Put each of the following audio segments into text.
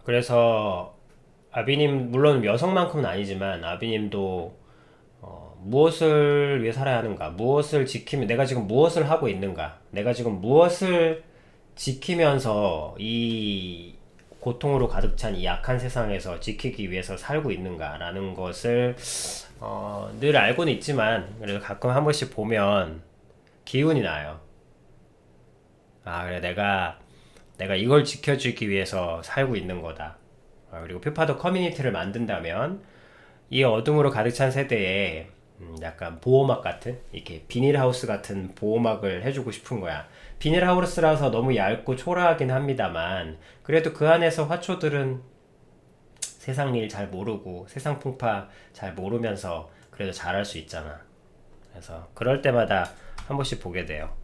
그래서 아비님 물론 여성만큼은 아니지만 아비님도 무엇을 위해 살아야 하는가? 무엇을 지키면 내가 지금 무엇을 하고 있는가? 내가 지금 무엇을 지키면서 이 고통으로 가득 찬 이 약한 세상에서 지키기 위해서 살고 있는가라는 것을 늘 알고는 있지만 그래도 가끔 한 번씩 보면 기운이 나요. 아, 그래 내가 이걸 지켜주기 위해서 살고 있는 거다. 그리고 피파도 커뮤니티를 만든다면 이 어둠으로 가득 찬 세대에 약간 보호막 같은 이렇게 비닐하우스 같은 보호막을 해주고 싶은 거야. 비닐하우스라서 너무 얇고 초라하긴 합니다만 그래도 그 안에서 화초들은 세상 일 잘 모르고 세상 풍파 잘 모르면서 그래도 잘할 수 있잖아. 그래서 그럴 때마다 한 번씩 보게 돼요.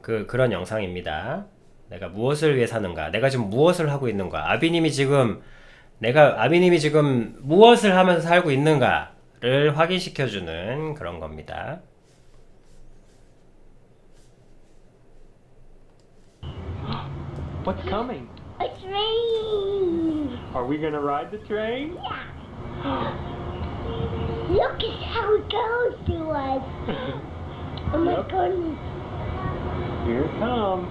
그런 영상입니다. 내가 무엇을 위해 사는가? 내가 지금 무엇을 하고 있는가? 아비님이 지금 무엇을 하면서 살고 있는가를 확인시켜주는 그런 겁니다. What's coming? A train! Are we gonna ride the train? Yeah. Look at how it goes to us. Oh my Yep. goodness. Here it comes.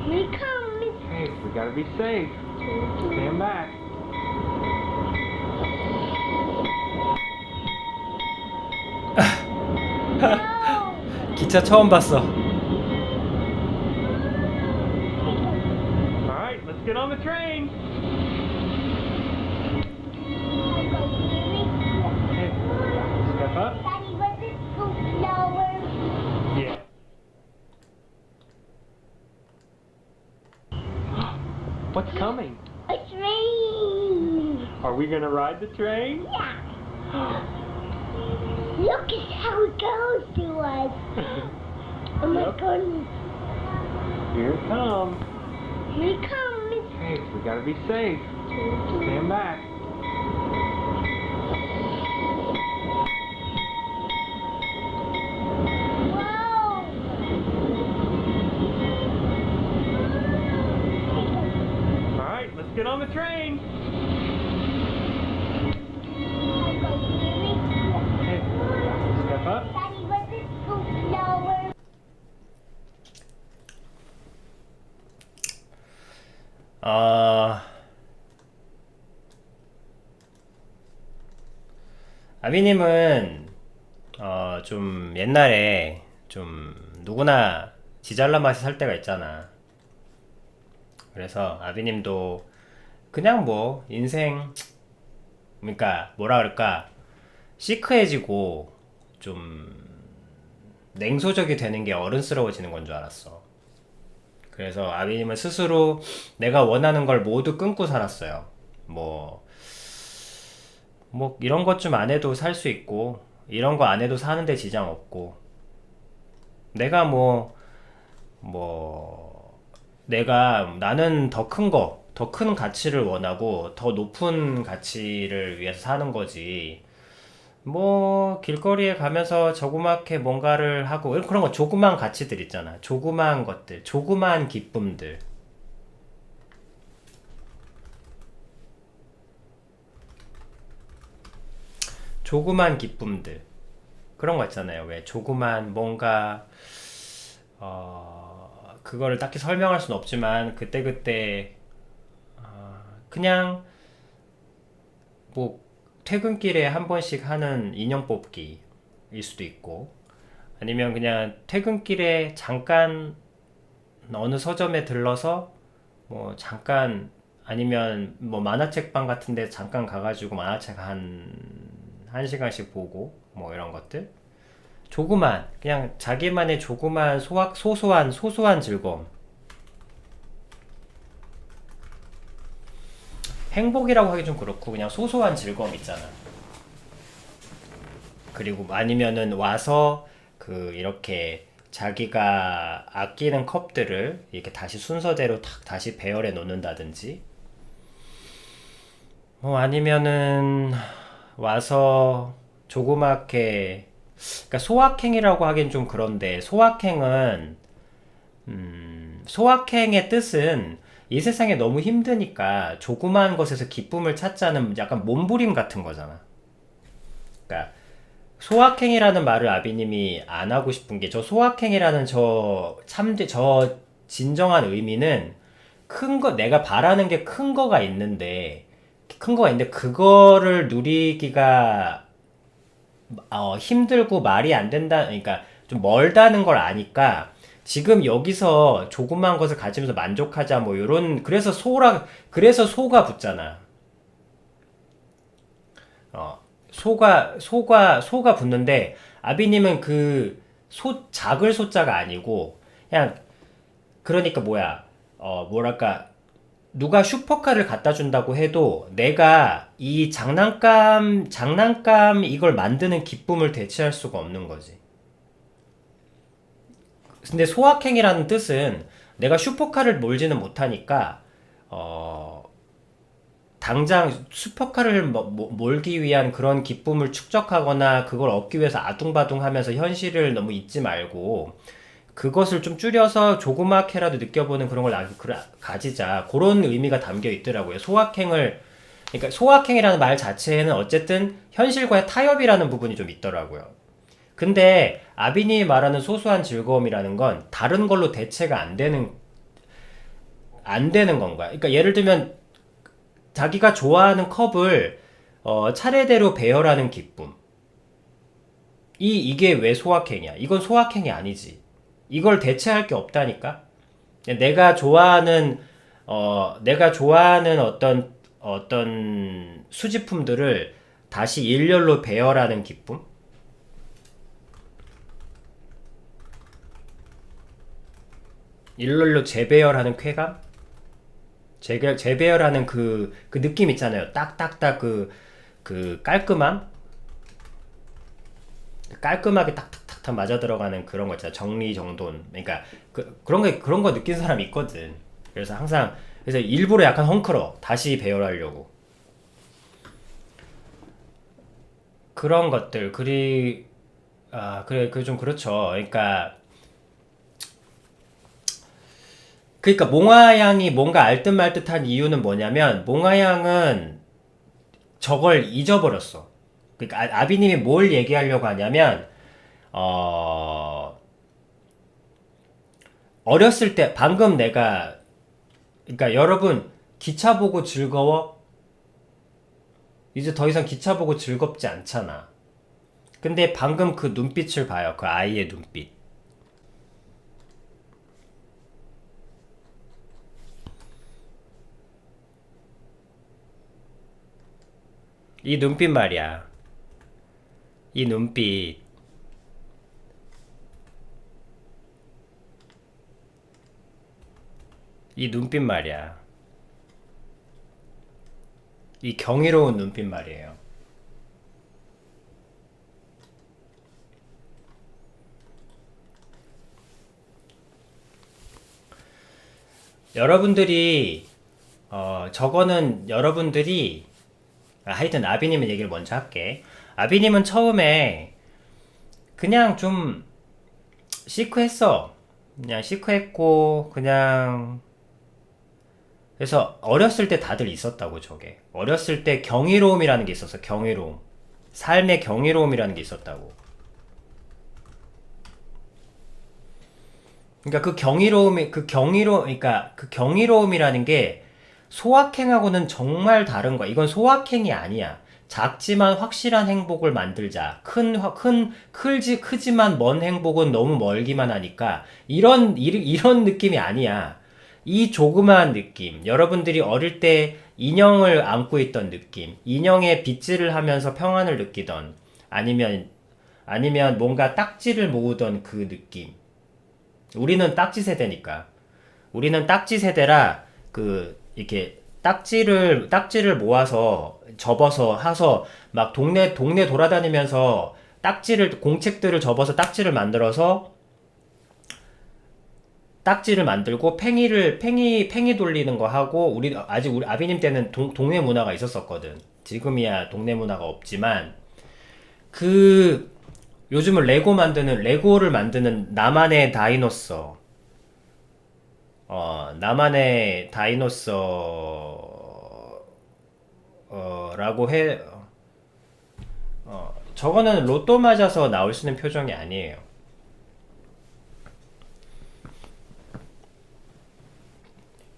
Here it comes. Hey, we gotta be safe. Stand back. No! 기차 처음 봤어. All right, let's get on the train. Hey, step up. Daddy, let it go slower. Yeah. What's coming? A train! Are we gonna ride the train? Yeah. Look at how it goes to us. Oh my Yep. goodness. Here it comes. Here it comes. Hey, we gotta be safe. Stand back. Whoa! All right, let's get on the train. Hey, step up. Daddy, let it go slower. 아비님은 좀 옛날에 좀 누구나 지잘난 맛이 살 때가 있잖아. 그래서 아비님도 그냥 뭐 인생 그러니까 뭐라 그럴까 시크해지고 좀 냉소적이 되는 게 어른스러워지는 건 줄 알았어. 그래서 아비님은 스스로 내가 원하는 걸 모두 끊고 살았어요. 뭐 이런 것 좀 안 해도 살 수 있고 이런 거 안 해도 사는데 지장 없고 내가 나는 더 큰 거, 더 큰 가치를 원하고 더 높은 가치를 위해서 사는 거지. 뭐 길거리에 가면서 조그맣게 뭔가를 하고 그런 거 조그만 가치들 있잖아. 조그만 것들, 조그만 기쁨들. 조그만 기쁨들. 그런 거 있잖아요. 왜 조그만 뭔가 그거를 딱히 설명할 수는 없지만 그때그때 그냥 뭐 퇴근길에 한 번씩 하는 인형 뽑기일 수도 있고 아니면 그냥 퇴근길에 잠깐 어느 서점에 들러서 뭐 잠깐 아니면 뭐 만화책방 같은 데 잠깐 가가지고 만화책 한 시간씩 보고 뭐 이런 것들 조그만 그냥 자기만의 조그만 소소한 즐거움 행복이라고 하기 좀 그렇고 그냥 소소한 즐거움 있잖아. 그리고 아니면은 와서 이렇게 자기가 아끼는 컵들을 이렇게 다시 순서대로 탁 다시 배열해 놓는다든지 아니면은 와서 조그맣게 그러니까 소확행이라고 하긴 좀 그런데 소확행의 뜻은 이 세상에 너무 힘드니까 조그마한 것에서 기쁨을 찾자는 약간 몸부림 같은 거잖아. 그러니까 소확행이라는 말을 아비님이 안 하고 싶은 게 저 소확행이라는 저 진정한 의미는 큰 거, 내가 바라는 게 큰 거가 있는데 그거를 누리기가 힘들고 말이 안 된다, 그러니까 좀 멀다는 걸 아니까 지금 여기서 조그만 것을 가지면서 만족하자 뭐 요런, 그래서 소가 붙잖아. 소가 붙는데 아비님은 그 작을 소자가 아니고 그냥, 그러니까 뭐랄까, 누가 슈퍼카를 갖다 준다고 해도 내가 이 장난감 이걸 만드는 기쁨을 대체할 수가 없는 거지. 근데 소확행이라는 뜻은 내가 슈퍼카를 몰지는 못하니까 당장 슈퍼카를 몰기 위한 그런 기쁨을 축적하거나 그걸 얻기 위해서 아둥바둥하면서 현실을 너무 잊지 말고 그것을 좀 줄여서 조그맣게라도 느껴보는 그런 걸 가지자. 그런 의미가 담겨 있더라고요. 그러니까 소확행이라는 말 자체에는 어쨌든 현실과의 타협이라는 부분이 좀 있더라고요. 근데 아비님이 말하는 소소한 즐거움이라는 건 다른 걸로 대체가 안 되는 건가요? 그러니까 예를 들면 자기가 좋아하는 컵을 차례대로 배열하는 기쁨. 이게 왜 소확행이야? 이건 소확행이 아니지. 이걸 대체할 게 없다니까? 내가 좋아하는 어떤 수집품들을 다시 일렬로 배열하는 기쁨? 일렬로 재배열하는 쾌감? 재배열하는 그 느낌 있잖아요. 딱딱딱 그 깔끔함? 깔끔하게 딱딱딱 맞아 들어가는 그런 거 있잖아. 정리정돈. 그러니까 그런 거 느낀 사람 있거든. 그래서 일부러 약간 헝클어. 다시 배열하려고. 그런 것들. 그래, 좀 그렇죠. 그러니까 몽아양이 뭔가 알듯 말듯한 이유는 뭐냐면 몽아양은 저걸 잊어버렸어. 그러니까 아비님이 뭘 얘기하려고 하냐면 어렸을 때 방금 그러니까 여러분 기차 보고 즐거워? 이제 더 이상 기차 보고 즐겁지 않잖아. 근데 방금 그 눈빛을 봐요. 그 아이의 눈빛. 이 눈빛 말이야. 이 눈빛. 이 눈빛 말이야. 이 경이로운 눈빛 말이에요. 여러분들이 저거는 여러분들이 하여튼 아비님의 얘기를 먼저 할게. 아비님은 처음에 그냥 좀 시크했어. 그냥 시크했고 그냥, 그래서 어렸을 때 다들 있었다고. 저게 어렸을 때 경이로움이라는 게 있었어. 경이로움, 삶의 경이로움이라는 게 있었다고. 그러니까 그러니까 그 경이로움이라는 게 소확행하고는 정말 다른 거야. 이건 소확행이 아니야. 작지만 확실한 행복을 만들자. 크지만 먼 행복은 너무 멀기만 하니까. 이런 느낌이 아니야. 이 조그마한 느낌. 여러분들이 어릴 때 인형을 안고 있던 느낌. 인형에 빗질을 하면서 평안을 느끼던. 아니면 뭔가 딱지를 모으던 그 느낌. 우리는 딱지 세대니까. 우리는 딱지 세대라, 이렇게 딱지를 모아서 접어서 해서 막 동네 돌아다니면서 공책들을 접어서 딱지를 만들고 팽이 돌리는 거 하고, 우리 아비님 때는 동네 문화가 있었었거든. 지금이야 동네 문화가 없지만 요즘은 레고를 만드는 나만의 다이노서. 나만의 다이노서라고 해. 저거는 로또 맞아서 나올 수 있는 표정이 아니에요.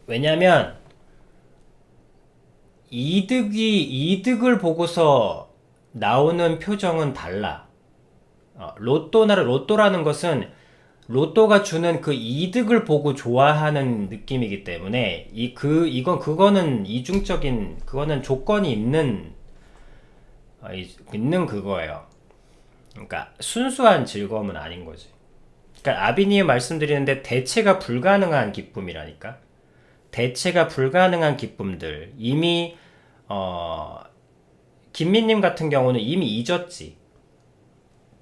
왜냐면 이득을 보고서 나오는 표정은 달라. 로또라는 것은 로또가 주는 그 이득을 보고 좋아하는 느낌이기 때문에 그거는 이중적인, 그거는 조건이 있는 그거예요. 그러니까 순수한 즐거움은 아닌 거지. 그러니까 아비님 말씀드리는데 대체가 불가능한 기쁨이라니까. 대체가 불가능한 기쁨들. 이미 김민님 같은 경우는 이미 잊었지.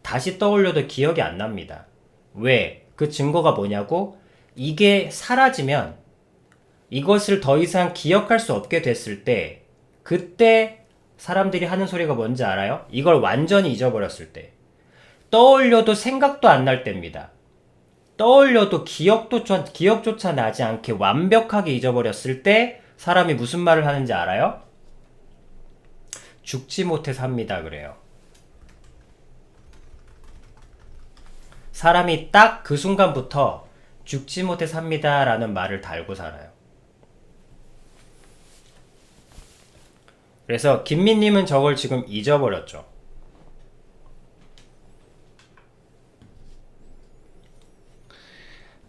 다시 떠올려도 기억이 안 납니다. 왜? 그 증거가 뭐냐고? 이게 사라지면, 이것을 더 이상 기억할 수 없게 됐을 때, 그때 사람들이 하는 소리가 뭔지 알아요? 이걸 완전히 잊어버렸을 때. 떠올려도 생각도 안 날 때입니다. 떠올려도 기억조차 나지 않게 완벽하게 잊어버렸을 때 사람이 무슨 말을 하는지 알아요? 죽지 못해 삽니다 그래요. 사람이 딱 그 순간부터 죽지 못해 삽니다 라는 말을 달고 살아요. 그래서 김민님은 저걸 지금 잊어버렸죠.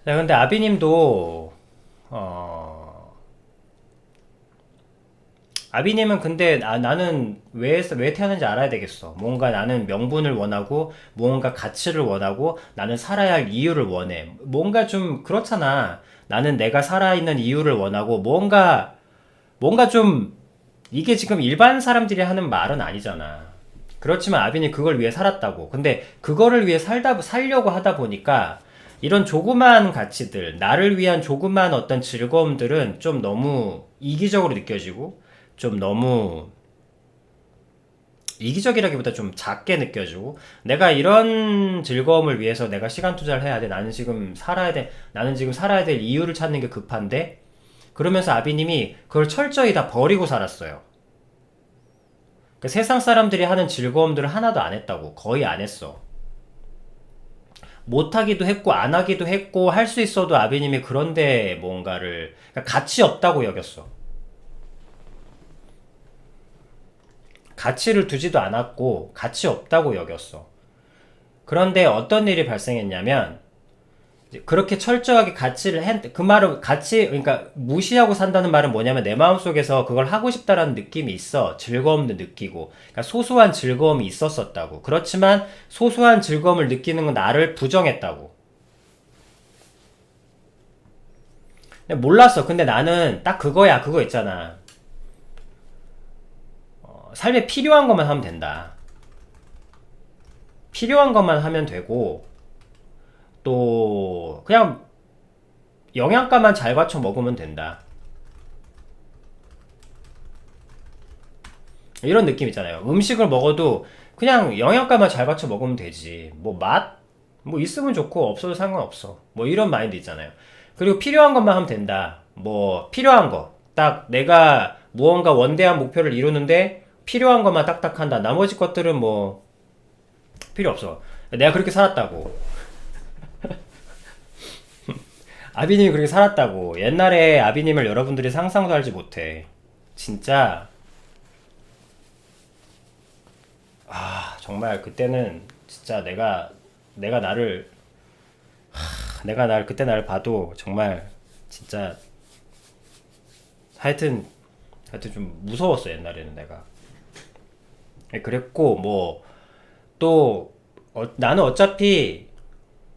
자, 근데 아비님도 아비님은 근데 나는 왜 태어난지 알아야 되겠어. 뭔가 나는 명분을 원하고, 뭔가 가치를 원하고, 나는 살아야 할 이유를 원해. 뭔가 좀 그렇잖아. 나는 내가 살아있는 이유를 원하고, 뭔가 좀, 이게 지금 일반 사람들이 하는 말은 아니잖아. 그렇지만 아비는 그걸 위해 살았다고. 근데 그거를 위해 살려고 하다 보니까 이런 조그만 가치들, 나를 위한 조그만 어떤 즐거움들은 좀 너무 이기적으로 느껴지고, 좀 너무 이기적이라기보다 좀 작게 느껴지고, 내가 이런 즐거움을 위해서 내가 시간 투자를 해야 돼. 나는 지금 살아야 돼. 나는 지금 살아야 될 이유를 찾는 게 급한데, 그러면서 아비님이 그걸 철저히 다 버리고 살았어요. 그 세상 사람들이 하는 즐거움들을 하나도 안 했다고. 거의 안 했어. 못하기도 했고 안 하기도 했고 할 수 있어도 아비님이 그런데 뭔가를, 그러니까 가치 없다고 여겼어. 가치를 두지도 않았고 가치 없다고 여겼어. 그런데 어떤 일이 발생했냐면, 이제 그렇게 철저하게 그 말은 그러니까 무시하고 산다는 말은 뭐냐면, 내 마음속에서 그걸 하고 싶다라는 느낌이 있어. 즐거움도 느끼고. 그러니까 소소한 즐거움이 있었었다고. 그렇지만 소소한 즐거움을 느끼는 건 나를 부정했다고. 근데 몰랐어. 근데 나는 딱 그거야. 그거 있잖아. 삶에 필요한 것만 하면 된다. 필요한 것만 하면 되고, 또 그냥 영양가만 잘 갖춰 먹으면 된다. 이런 느낌 있잖아요. 음식을 먹어도 그냥 영양가만 잘 갖춰 먹으면 되지. 뭐 맛? 뭐 있으면 좋고 없어도 상관없어. 뭐 이런 마인드 있잖아요. 그리고 필요한 것만 하면 된다. 뭐 필요한 거. 딱 내가 무언가 원대한 목표를 이루는데 필요한 것만 딱딱 한다. 나머지 것들은 뭐 필요 없어. 내가 그렇게 살았다고. 아비님이 그렇게 살았다고. 옛날에 아비님을 여러분들이 상상도 하지 못해. 진짜 정말 그때는 진짜 그때 나를 봐도 정말 진짜 하여튼 좀 무서웠어 옛날에는 내가. 그랬고 뭐 또 나는 어차피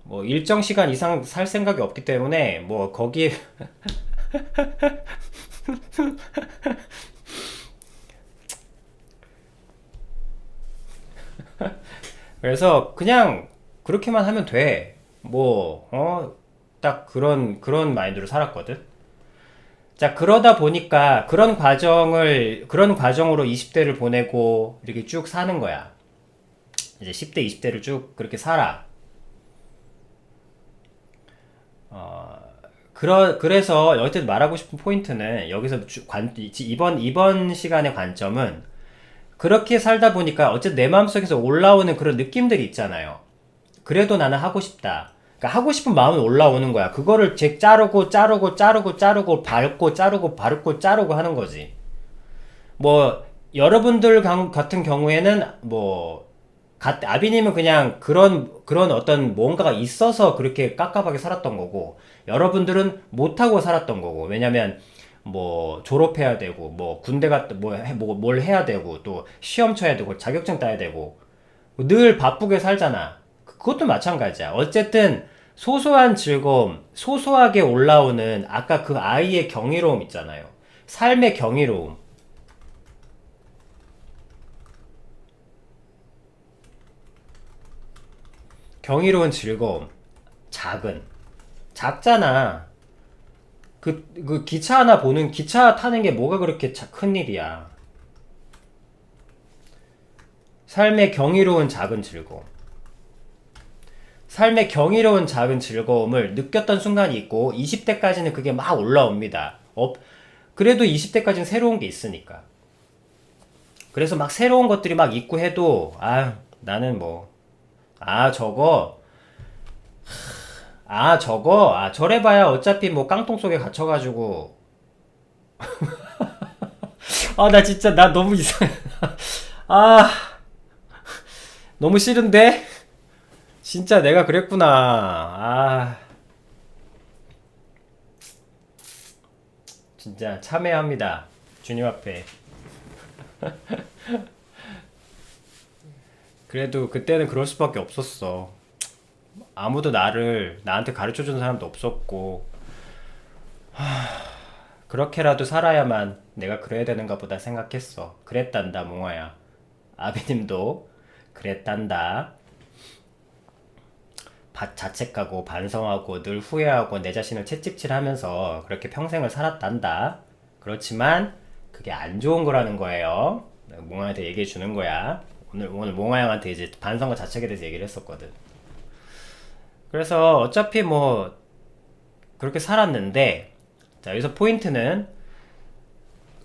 뭐 일정 시간 이상 살 생각이 없기 때문에 뭐 거기에 그래서 그냥 그렇게만 하면 돼. 딱 그런 마인드로 살았거든. 자, 그러다 보니까 그런 과정으로 20대를 보내고 이렇게 쭉 사는 거야. 이제 10대, 20대를 쭉 그렇게 살아. 그래서 어쨌든 말하고 싶은 포인트는 여기서 이번 시간의 관점은 그렇게 살다 보니까 어쨌든 내 마음속에서 올라오는 그런 느낌들이 있잖아요. 그래도 나는 하고 싶다. 그러니까 하고 싶은 마음은 올라오는 거야. 그거를 자르고 밟고 자르고 하는 거지. 뭐 여러분들 같은 경우에는 뭐 아비님은 그냥 그런 어떤 뭔가가 있어서 그렇게 깝깝하게 살았던 거고, 여러분들은 못하고 살았던 거고, 왜냐면 뭐 졸업해야 되고, 뭐 군대 갔다 뭘 해야 되고, 또 시험 쳐야 되고, 자격증 따야 되고, 늘 바쁘게 살잖아. 그것도 마찬가지야. 어쨌든 소소한 즐거움, 소소하게 올라오는 아까 그 아이의 경이로움 있잖아요. 삶의 경이로움. 경이로운 즐거움. 작잖아. 그 기차 타는 게 뭐가 그렇게 큰일이야. 삶의 경이로운 작은 즐거움. 삶의 경이로운 작은 즐거움을 느꼈던 순간이 있고, 20대까지는 그게 막 올라옵니다. 그래도 20대까지는 새로운 게 있으니까. 그래서 막 새로운 것들이 막 있고 해도, 나는 뭐, 저래봐야 어차피 뭐 깡통 속에 갇혀가지고. 나 진짜, 나 너무 이상해. 너무 싫은데? 진짜 내가 그랬구나. 진짜 참회합니다. 주님 앞에. 그래도 그때는 그럴 수밖에 없었어. 아무도 나한테 가르쳐주는 사람도 없었고, 그렇게라도 살아야만 내가 그래야 되는가 보다 생각했어. 그랬단다, 몽아야. 아비님도 그랬단다. 자책하고 반성하고 늘 후회하고 내 자신을 채찍질하면서 그렇게 평생을 살았단다. 그렇지만 그게 안 좋은 거라는 거예요. 몽아한테 얘기해 주는 거야. 오늘 몽아 형한테 이제 반성과 자책에 대해서 얘기를 했었거든. 그래서 어차피 뭐 그렇게 살았는데, 자, 여기서 포인트는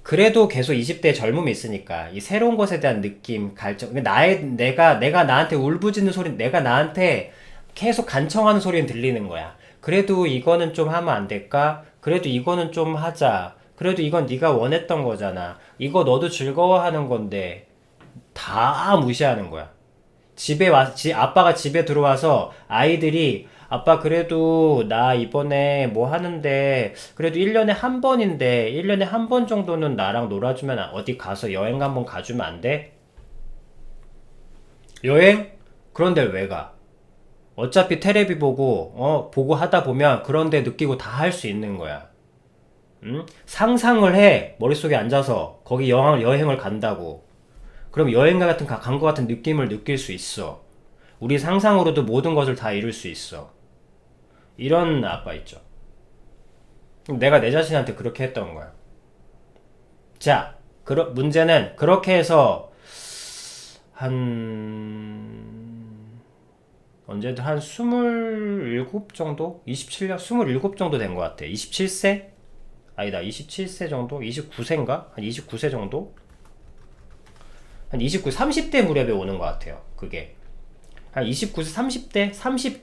그래도 계속 20대의 젊음이 있으니까 이 새로운 것에 대한 느낌, 갈증, 내가 나한테 울부짖는 소리, 내가 나한테 계속 간청하는 소리는 들리는 거야. 그래도 이거는 좀 하면 안 될까? 그래도 이거는 좀 하자. 그래도 이건 네가 원했던 거잖아. 이거 너도 즐거워하는 건데. 다 무시하는 거야. 아빠가 집에 들어와서 아이들이, 아빠 그래도 나 이번에 뭐 하는데 그래도 1년에 한 번인데 1년에 한 번 정도는 나랑 놀아주면, 어디 가서 여행 한번 가주면 안 돼? 여행? 그런데 왜 가? 어차피 테레비 보고 하다 보면 그런데 느끼고 다 할 수 있는 거야. 응? 상상을 해. 머릿속에 앉아서 거기 여행을 간다고. 그럼 여행가 같은 간 것 같은 느낌을 느낄 수 있어. 우리 상상으로도 모든 것을 다 이룰 수 있어. 이런 아빠 있죠. 내가 내 자신한테 그렇게 했던 거야. 자, 문제는 그렇게 해서 언제든 한 27 정도? 27년? 27 정도 된 것 같아. 27세? 아니다, 27세 정도? 29세인가? 한 29세 정도? 한 30대 무렵에 오는 것 같아요. 그게. 한 29세, 30대?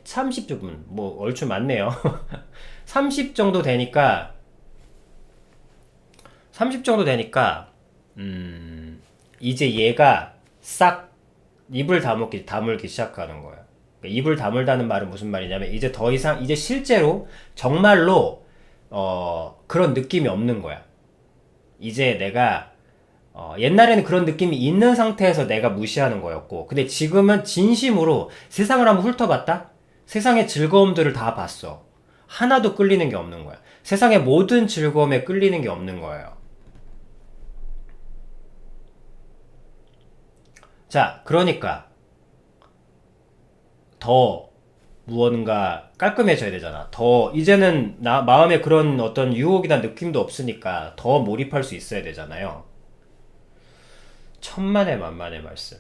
30 좀, 뭐, 얼추 맞네요. 30 정도 되니까, 이제 얘가 싹 입을 다물기 시작하는 거야. 그러니까 입을 다물다는 말은 무슨 말이냐면, 이제 더 이상, 이제 실제로, 정말로, 그런 느낌이 없는 거야. 이제 내가, 옛날에는 그런 느낌이 있는 상태에서 내가 무시하는 거였고, 근데 지금은 진심으로 세상을 한번 훑어봤다? 세상의 즐거움들을 다 봤어. 하나도 끌리는 게 없는 거야. 세상의 모든 즐거움에 끌리는 게 없는 거예요. 자, 그러니까 더 무언가 깔끔해져야 되잖아. 이제는 마음에 그런 어떤 유혹이나 느낌도 없으니까 더 몰입할 수 있어야 되잖아요. 천만의 만만의 말씀.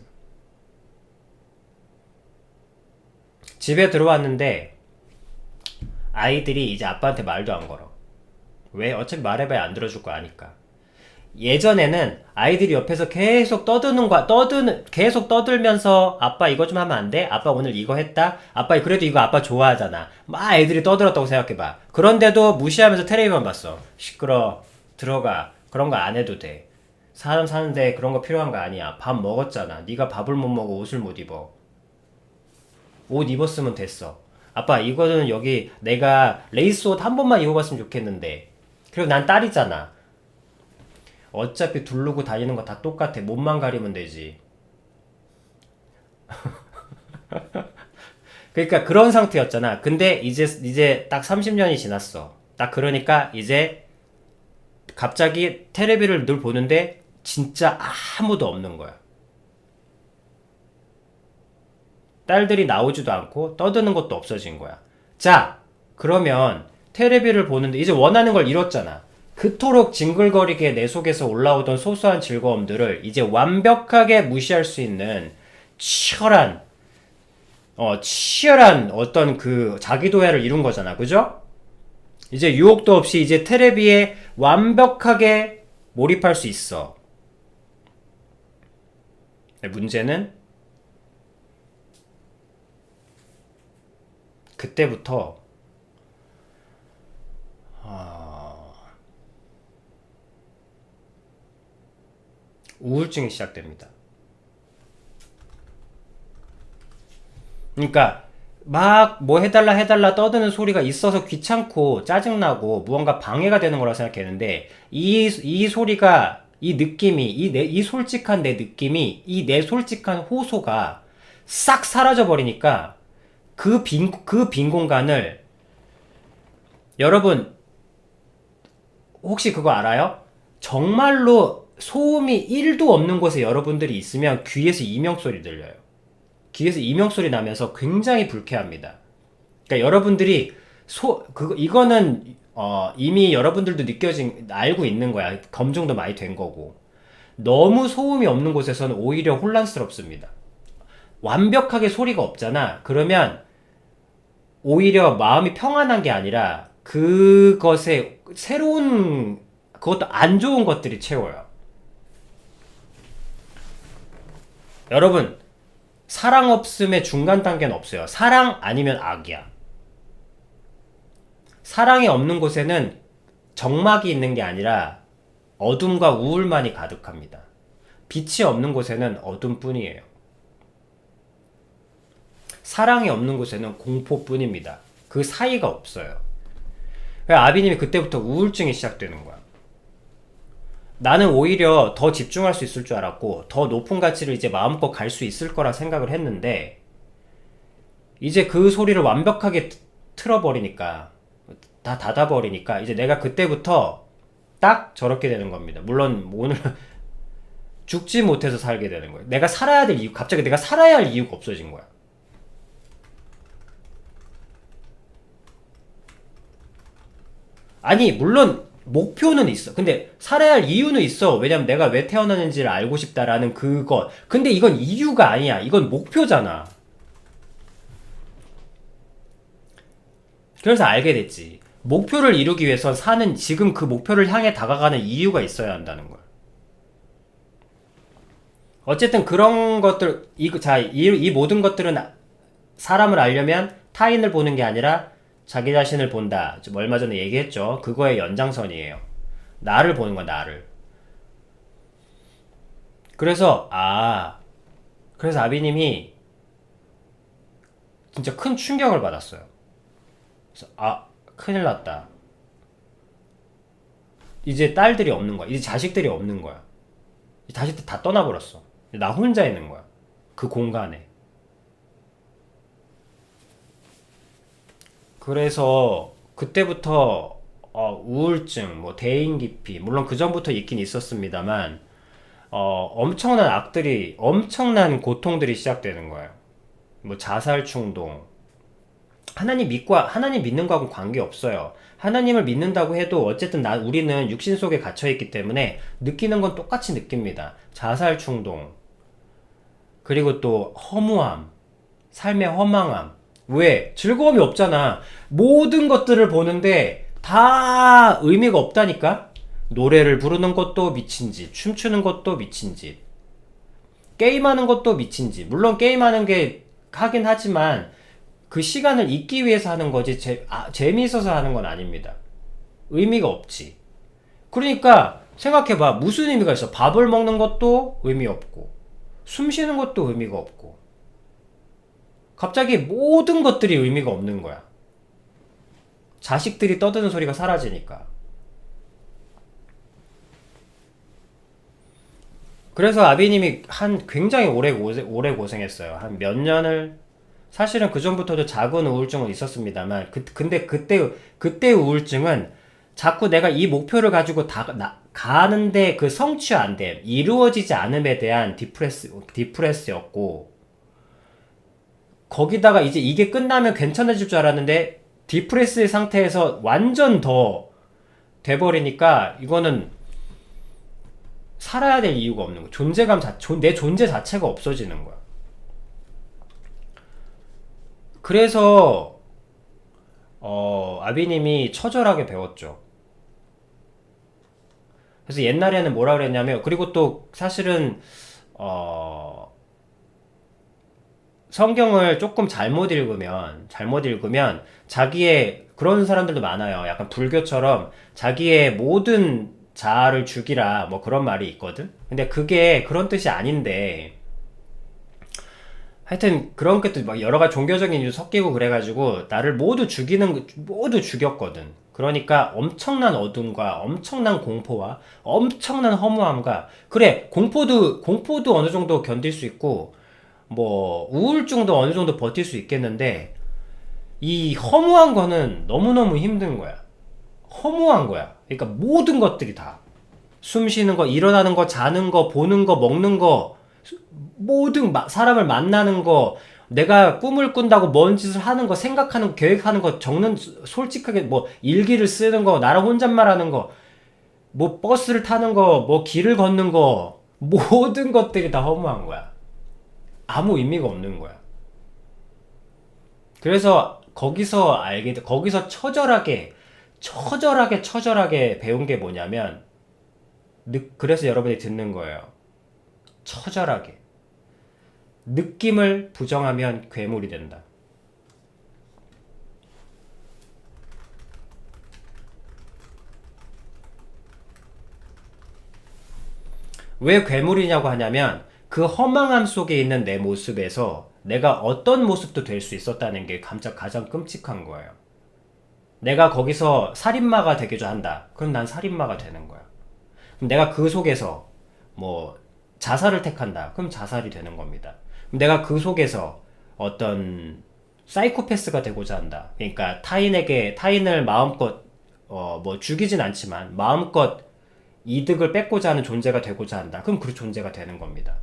집에 들어왔는데 아이들이 이제 아빠한테 말도 안 걸어. 왜? 어차피 말해봐야 안 들어줄 거 아니까. 예전에는 아이들이 옆에서 계속 계속 떠들면서 아빠 이거 좀 하면 안 돼? 아빠 오늘 이거 했다? 아빠 그래도 이거 아빠 좋아하잖아. 막 애들이 떠들었다고 생각해봐. 그런데도 무시하면서 텔레비만 봤어. 시끄러. 들어가. 그런 거 안 해도 돼. 사람 사는데 그런 거 필요한 거 아니야. 밥 먹었잖아. 네가 밥을 못 먹어. 옷을 못 입어. 옷 입었으면 됐어. 아빠 이거는 여기 내가 레이스 옷 한 번만 입어봤으면 좋겠는데. 그리고 난 딸이잖아. 어차피 두르고 다니는 거 다 똑같아. 몸만 가리면 되지. 그러니까 그런 상태였잖아. 근데 이제 딱 30년이 지났어. 딱 그러니까 이제 갑자기 테레비를 늘 보는데 진짜 아무도 없는 거야. 딸들이 나오지도 않고 떠드는 것도 없어진 거야. 자, 그러면 테레비를 보는데 이제 원하는 걸 이뤘잖아. 그토록 징글거리게 내 속에서 올라오던 소소한 즐거움들을 이제 완벽하게 무시할 수 있는 치열한 어떤 그 자기도야를 이룬 거잖아. 그죠? 이제 유혹도 없이 이제 테레비에 완벽하게 몰입할 수 있어. 문제는 그때부터 우울증이 시작됩니다. 그러니까 막 뭐 해달라 떠드는 소리가 있어서 귀찮고 짜증나고 무언가 방해가 되는 거라고 생각했는데 이 소리가 이 느낌이 이 솔직한 내 느낌이 이 내 솔직한 호소가 싹 사라져 버리니까 그 빈 공간을 여러분 혹시 그거 알아요? 정말로 소음이 1도 없는 곳에 여러분들이 있으면 귀에서 이명소리 들려요. 귀에서 이명소리 나면서 굉장히 불쾌합니다. 그러니까 여러분들이 이거는 이미 여러분들도 알고 있는 거야. 검증도 많이 된 거고. 너무 소음이 없는 곳에서는 오히려 혼란스럽습니다. 완벽하게 소리가 없잖아. 그러면 오히려 마음이 평안한 게 아니라 그것에 그것도 안 좋은 것들이 채워요. 여러분, 사랑 없음의 중간 단계는 없어요. 사랑 아니면 악이야. 사랑이 없는 곳에는 적막이 있는 게 아니라 어둠과 우울만이 가득합니다. 빛이 없는 곳에는 어둠뿐이에요. 사랑이 없는 곳에는 공포뿐입니다. 그 사이가 없어요. 아비님이 그때부터 우울증이 시작되는 거야. 나는 오히려 더 집중할 수 있을 줄 알았고 더 높은 가치를 이제 마음껏 갈 수 있을 거라 생각을 했는데 이제 그 소리를 완벽하게 틀어버리니까 다 닫아버리니까 이제 내가 그때부터 딱 저렇게 되는 겁니다. 물론 오늘 죽지 못해서 살게 되는 거예요. 내가 살아야 될 이유, 갑자기 내가 살아야 할 이유가 없어진 거야. 아니 물론 목표는 있어. 근데 살아야 할 이유는 있어. 왜냐면 내가 왜 태어났는지를 알고 싶다라는 그것. 근데 이건 이유가 아니야. 이건 목표잖아. 그래서 알게 됐지. 목표를 이루기 위해서 지금 그 목표를 향해 다가가는 이유가 있어야 한다는 거야. 어쨌든 그런 것들, 이 모든 것들은 사람을 알려면 타인을 보는 게 아니라 자기 자신을 본다. 좀 얼마 전에 얘기했죠. 그거의 연장선이에요. 나를 보는 거야, 나를. 그래서 아비님이 진짜 큰 충격을 받았어요. 그래서 큰일 났다. 이제 딸들이 없는 거야. 이제 자식들이 없는 거야. 자식들 다 떠나버렸어. 나 혼자 있는 거야. 그 공간에. 그래서 그때부터 우울증, 뭐 대인기피, 물론 그 전부터 있긴 있었습니다만 엄청난 고통들이 시작되는 거예요. 뭐 자살 충동. 하나님 믿는 거하고 관계없어요. 하나님을 믿는다고 해도 어쨌든 우리는 육신 속에 갇혀있기 때문에 느끼는 건 똑같이 느낍니다. 자살 충동, 그리고 또 허무함, 삶의 허망함. 왜? 즐거움이 없잖아. 모든 것들을 보는데 다 의미가 없다니까? 노래를 부르는 것도 미친 짓, 춤추는 것도 미친 짓, 게임하는 것도 미친 짓. 물론 게임하는 게 하긴 하지만 그 시간을 잊기 위해서 하는 거지 재미있어서 하는 건 아닙니다. 의미가 없지. 그러니까 생각해봐. 무슨 의미가 있어? 밥을 먹는 것도 의미 없고 숨 쉬는 것도 의미가 없고 갑자기 모든 것들이 의미가 없는 거야. 자식들이 떠드는 소리가 사라지니까. 그래서 아비님이 굉장히 오래 고생했어요. 한 몇 년을. 사실은 그 전부터도 작은 우울증은 있었습니다만 근데 그때 우울증은 자꾸 내가 이 목표를 가지고 가는데 그 성취 안 됨, 이루어지지 않음에 대한 디프레스였고, 거기다가 이제 이게 끝나면 괜찮아질 줄 알았는데 디프레스의 상태에서 완전 더 돼버리니까 이거는 살아야 될 이유가 없는 거야. 내 존재 자체가 없어지는 거야. 그래서 아비님이 처절하게 배웠죠. 그래서 옛날에는 뭐라 그랬냐면, 그리고 또 사실은 성경을 조금 잘못 읽으면 자기의, 그런 사람들도 많아요. 약간 불교처럼 자기의 모든 자아를 죽이라 뭐 그런 말이 있거든. 근데 그게 그런 뜻이 아닌데, 하여튼 그런 것도 막 여러 가지 종교적인 이유 섞이고 그래가지고 나를 모두 죽였거든. 그러니까 엄청난 어둠과 엄청난 공포와 엄청난 허무함과, 그래, 공포도 어느 정도 견딜 수 있고 뭐 우울증도 어느 정도 버틸 수 있겠는데, 이 허무한 거는 너무너무 힘든 거야. 허무한 거야. 그러니까 모든 것들이 다, 숨 쉬는 거, 일어나는 거, 자는 거, 보는 거, 먹는 거, 모든 사람을 만나는 거, 내가 꿈을 꾼다고 뭔 짓을 하는 거, 생각하는 거, 계획하는 거, 적는, 솔직하게 뭐 일기를 쓰는 거, 나랑 혼잣말 하는 거, 뭐 버스를 타는 거, 뭐 길을 걷는 거, 모든 것들이 다 허무한 거야. 아무 의미가 없는 거야. 그래서 거기서 처절하게 배운 게 뭐냐면, 그래서 여러분이 듣는 거예요. 처절하게. 느낌을 부정하면 괴물이 된다. 왜 괴물이냐고 하냐면, 그 허망함 속에 있는 내 모습에서 내가 어떤 모습도 될 수 있었다는 게 가장 끔찍한 거예요. 내가 거기서 살인마가 되기도 한다. 그럼 난 살인마가 되는 거야. 그럼 내가 그 속에서 뭐 자살을 택한다. 그럼 자살이 되는 겁니다. 그럼 내가 그 속에서 어떤 사이코패스가 되고자 한다. 그러니까 타인을 마음껏 뭐 죽이진 않지만 마음껏 이득을 뺏고자 하는 존재가 되고자 한다. 그럼 그 존재가 되는 겁니다.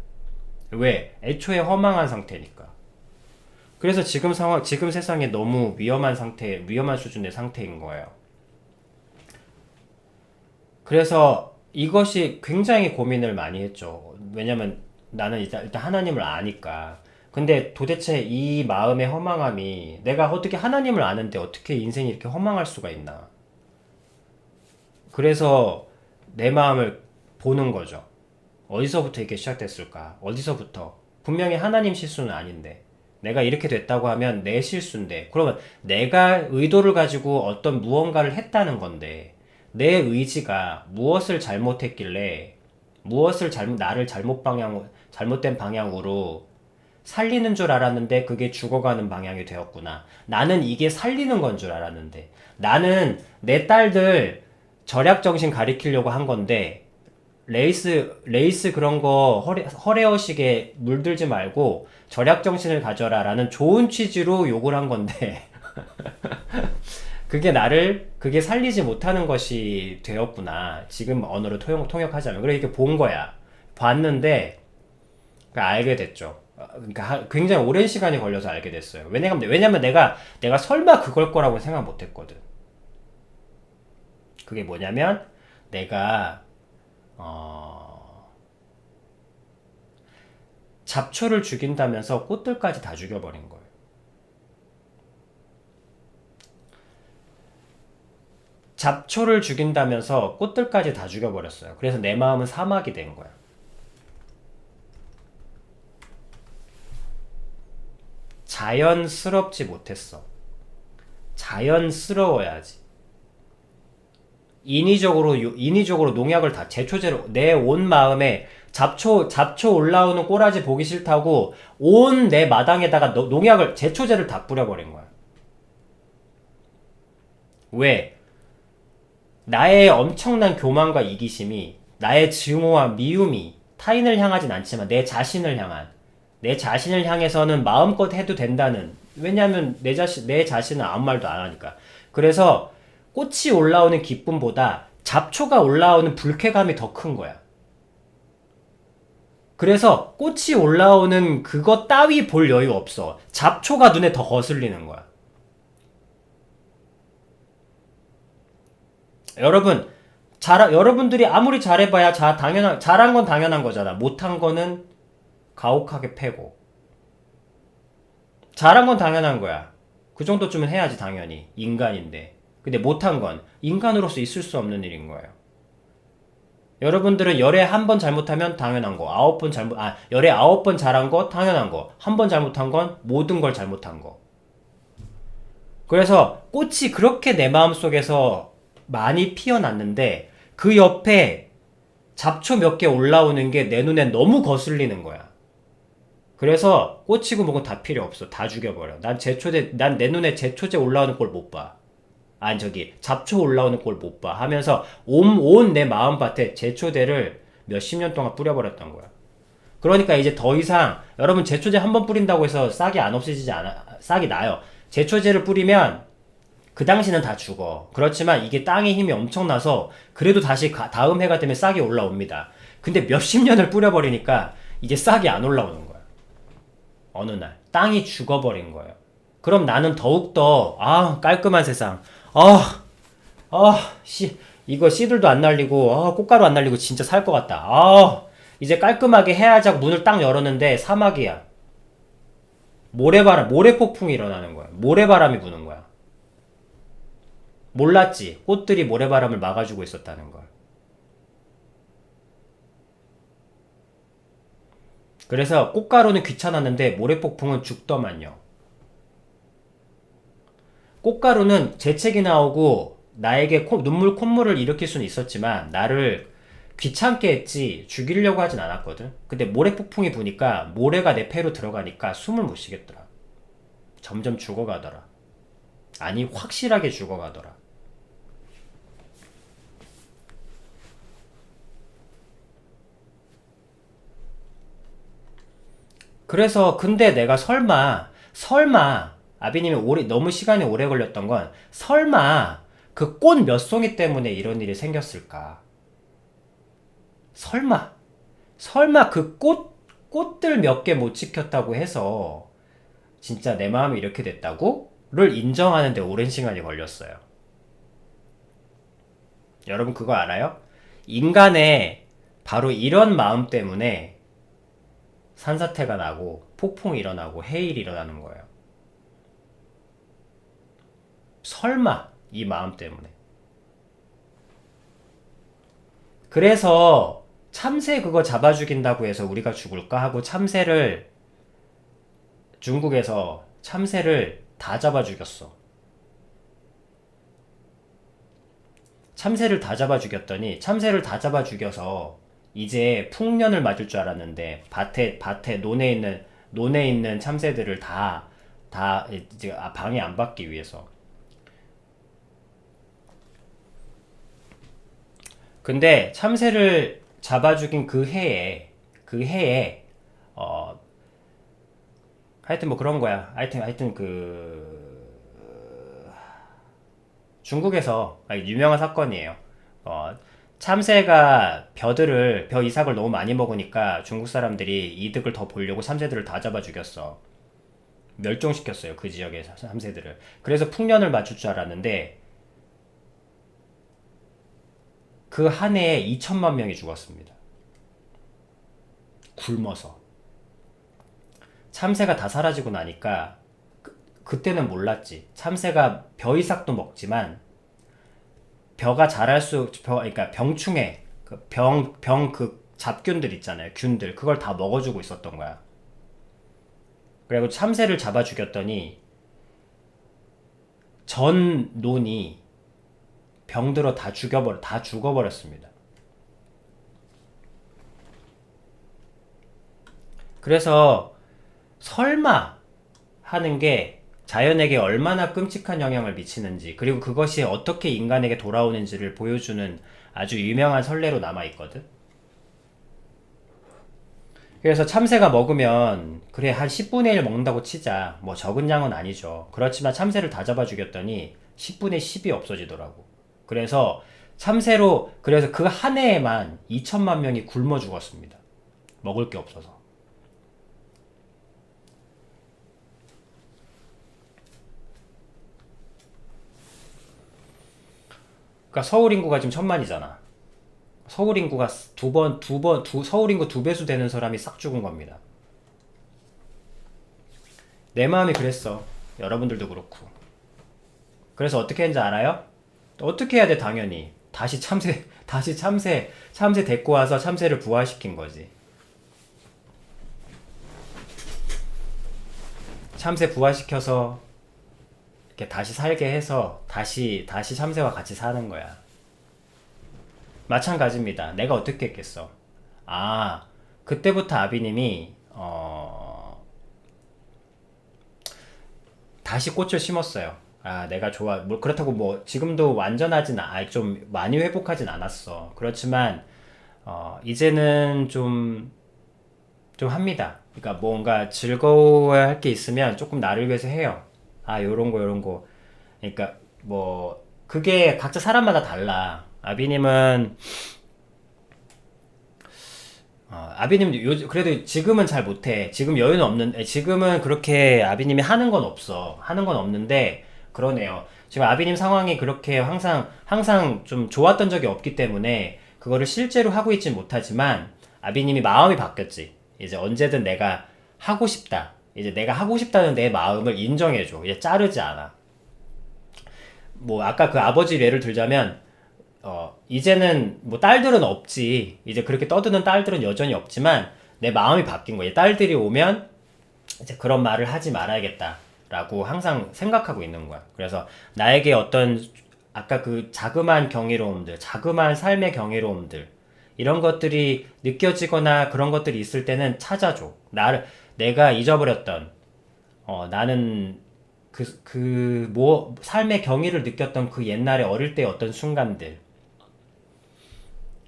왜? 애초에 허망한 상태니까. 그래서 지금 세상에 너무 위험한 수준의 상태인 거예요. 그래서 이것이 굉장히 고민을 많이 했죠. 왜냐면 나는 일단 하나님을 아니까. 근데 도대체 이 마음의 허망함이, 내가 어떻게 하나님을 아는데 어떻게 인생이 이렇게 허망할 수가 있나. 그래서 내 마음을 보는 거죠. 어디서부터 이렇게 시작됐을까? 어디서부터? 분명히 하나님 실수는 아닌데, 내가 이렇게 됐다고 하면 내 실수인데, 그러면 내가 의도를 가지고 어떤 무언가를 했다는 건데, 내 의지가 무엇을 잘못했길래 나를 잘못된 방향으로 살리는 줄 알았는데 그게 죽어가는 방향이 되었구나. 나는 이게 살리는 건 줄 알았는데, 나는 내 딸들 절약정신 가리키려고 한 건데, 레이스 그런 거 허례허식에 물들지 말고 절약정신을 가져라 라는 좋은 취지로 욕을 한 건데 그게 살리지 못하는 것이 되었구나. 지금 언어로 통역하자면. 그래, 이렇게 본 거야. 봤는데, 알게 됐죠. 그러니까 굉장히 오랜 시간이 걸려서 알게 됐어요. 왜냐면 내가 설마 그걸 거라고 생각 못 했거든. 그게 뭐냐면, 내가, 잡초를 죽인다면서 꽃들까지 다 죽여버린 거예요. 잡초를 죽인다면서 꽃들까지 다 죽여버렸어요. 그래서 내 마음은 사막이 된 거야. 자연스럽지 못했어. 자연스러워야지. 인위적으로 농약을 다 제초제로 내 온 마음에 잡초 올라오는 꼬라지 보기 싫다고 온 내 마당에다가 농약을 제초제를 다 뿌려버린 거야. 왜? 나의 엄청난 교만과 이기심이 나의 증오와 미움이 타인을 향하진 않지만 내 자신을 향해서는 마음껏 해도 된다는, 왜냐하면 내 자신은 아무 말도 안 하니까. 그래서 꽃이 올라오는 기쁨보다 잡초가 올라오는 불쾌감이 더 큰 거야. 그래서 꽃이 올라오는 그것 따위 볼 여유 없어. 잡초가 눈에 더 거슬리는 거야. 여러분들이 아무리 잘해봐야 잘한 건 당연한 거잖아. 못한 거는 가혹하게 패고. 잘한 건 당연한 거야. 그 정도쯤은 해야지 당연히. 인간인데. 근데 못한 건 인간으로서 있을 수 없는 일인 거예요. 여러분들은 열에 한 번 잘못하면 당연한 거, 열에 9번 잘한 거 당연한 거, 한 번 잘못한 건 모든 걸 잘못한 거. 그래서 꽃이 그렇게 내 마음속에서 많이 피어났는데 그 옆에 잡초 몇 개 올라오는 게 내 눈에 너무 거슬리는 거야. 그래서 꽃이고 뭐고 다 필요 없어. 다 죽여버려. 난 내 눈에 제초제 올라오는 꼴 못 봐. 잡초 올라오는 꼴 못 봐. 하면서 온 내 마음밭에 제초제를 몇십 년 동안 뿌려버렸던 거야. 그러니까 이제 더 이상, 여러분 제초제 한 번 뿌린다고 해서 싹이 안 없어지지 않아. 싹이 나요. 제초제를 뿌리면 그 당시는 다 죽어. 그렇지만 이게 땅의 힘이 엄청나서 그래도 다시 다음 해가 되면 싹이 올라옵니다. 근데 몇십 년을 뿌려버리니까 이제 싹이 안 올라오는 거야. 어느 날 땅이 죽어버린 거예요. 그럼 나는 더욱더 깔끔한 세상, 이거 씨들도 안 날리고 꽃가루 안 날리고 진짜 살 것 같다. 이제 깔끔하게 해야지 하고 문을 딱 열었는데 사막이야. 모래폭풍이 일어나는 거야. 모래바람이 부는 거야. 몰랐지. 꽃들이 모래바람을 막아주고 있었다는 걸. 그래서 꽃가루는 귀찮았는데 모래폭풍은 죽더만요. 꽃가루는 재채기 나오고 나에게 콧물을 일으킬 수는 있었지만 나를 귀찮게 했지 죽이려고 하진 않았거든. 근데 모래폭풍이 부니까 모래가 내 폐로 들어가니까 숨을 못 쉬겠더라. 점점 죽어가더라. 아니, 확실하게 죽어가더라. 그래서 근데 내가 설마 아비님이 너무 시간이 오래 걸렸던 건 설마 그 꽃 몇 송이 때문에 이런 일이 생겼을까? 설마 그 꽃들 몇 개 못 지켰다고 해서 진짜 내 마음이 이렇게 됐다고? 를 인정하는데 오랜 시간이 걸렸어요. 여러분 그거 알아요? 인간의 바로 이런 마음 때문에 산사태가 나고 폭풍이 일어나고 해일이 일어나는 거예요. 설마 이 마음 때문에. 그래서 참새 그거 잡아 죽인다고 해서 우리가 죽을까 하고 중국에서 참새를 다 잡아 죽였어. 참새를 다 잡아 죽여서 이제 풍년을 맞을 줄 알았는데 밭에 논에 있는 참새들을 다 이제 방해 안 받기 위해서. 근데 참새를 잡아 죽인 그 해에 하여튼 뭐 그런 거야. 하여튼 중국에서 유명한 사건이에요. 참새가 벼 이삭을 너무 많이 먹으니까 중국 사람들이 이득을 더 보려고 참새들을 다 잡아 죽였어. 멸종시켰어요, 그 지역의 참새들을. 그래서 풍년을 맞출 줄 알았는데 그 한 해에 2천만 명이 죽었습니다. 굶어서. 참새가 다 사라지고 나니까 그때는 몰랐지. 참새가 벼 이삭도 먹지만 벼가 그러니까 병충해, 그 잡균들 있잖아요. 균들. 그걸 다 먹어주고 있었던 거야. 그리고 참새를 잡아 죽였더니 전 논이 병들어 다 죽어버렸습니다. 그래서 설마 하는 게 자연에게 얼마나 끔찍한 영향을 미치는지, 그리고 그것이 어떻게 인간에게 돌아오는지를 보여주는 아주 유명한 선례로 남아있거든. 그래서 참새가 먹으면, 그래, 한 10분의 1 먹는다고 치자. 뭐 적은 양은 아니죠. 그렇지만 참새를 다 잡아 죽였더니 10분의 10이 없어지더라고. 그래서 그래서 그 한 해에만 2천만 명이 굶어 죽었습니다. 먹을 게 없어서. 그러니까 서울 인구가 지금 1,000만이잖아. 서울 인구가 서울 인구 2배수 되는 사람이 싹 죽은 겁니다. 내 마음이 그랬어. 여러분들도 그렇고. 그래서 어떻게 했는지 알아요? 어떻게 해야 돼? 당연히 다시 참새 데리고 와서 참새를 부화시킨 거지. 참새 부화시켜서 이렇게 다시 살게 해서 다시 참새와 같이 사는 거야. 마찬가지입니다. 내가 어떻게 했겠어? 그때부터 아비님이 다시 꽃을 심었어요. 내가 좋아. 뭐 그렇다고 뭐 지금도 좀 많이 회복하진 않았어. 그렇지만 이제는 좀 합니다. 그러니까 뭔가 즐거워야 할 게 있으면 조금 나를 위해서 해요. 요런 거. 그러니까 뭐 그게 각자 사람마다 달라. 아비님은 그래도 지금은 잘 못해. 지금 여유는 없는데, 지금은 그렇게 아비님이 하는 건 없는데, 그러네요. 지금 아비님 상황이 그렇게 항상 좀 좋았던 적이 없기 때문에, 그거를 실제로 하고 있진 못하지만, 아비님이 마음이 바뀌었지. 이제 언제든 내가 하고 싶다. 이제 내가 하고 싶다는 내 마음을 인정해줘. 이제 자르지 않아. 뭐, 아까 그 아버지 예를 들자면, 이제는 뭐 딸들은 없지. 이제 그렇게 떠드는 딸들은 여전히 없지만 내 마음이 바뀐 거야. 딸들이 오면 이제 그런 말을 하지 말아야겠다라고 항상 생각하고 있는 거야. 그래서 나에게 아까 그 자그마한 경이로움들, 자그마한 삶의 경이로움들, 이런 것들이 느껴지거나 그런 것들이 있을 때는 찾아줘. 내가 잊어버렸던, 나는 삶의 경이를 느꼈던 그 옛날에 어릴 때 어떤 순간들,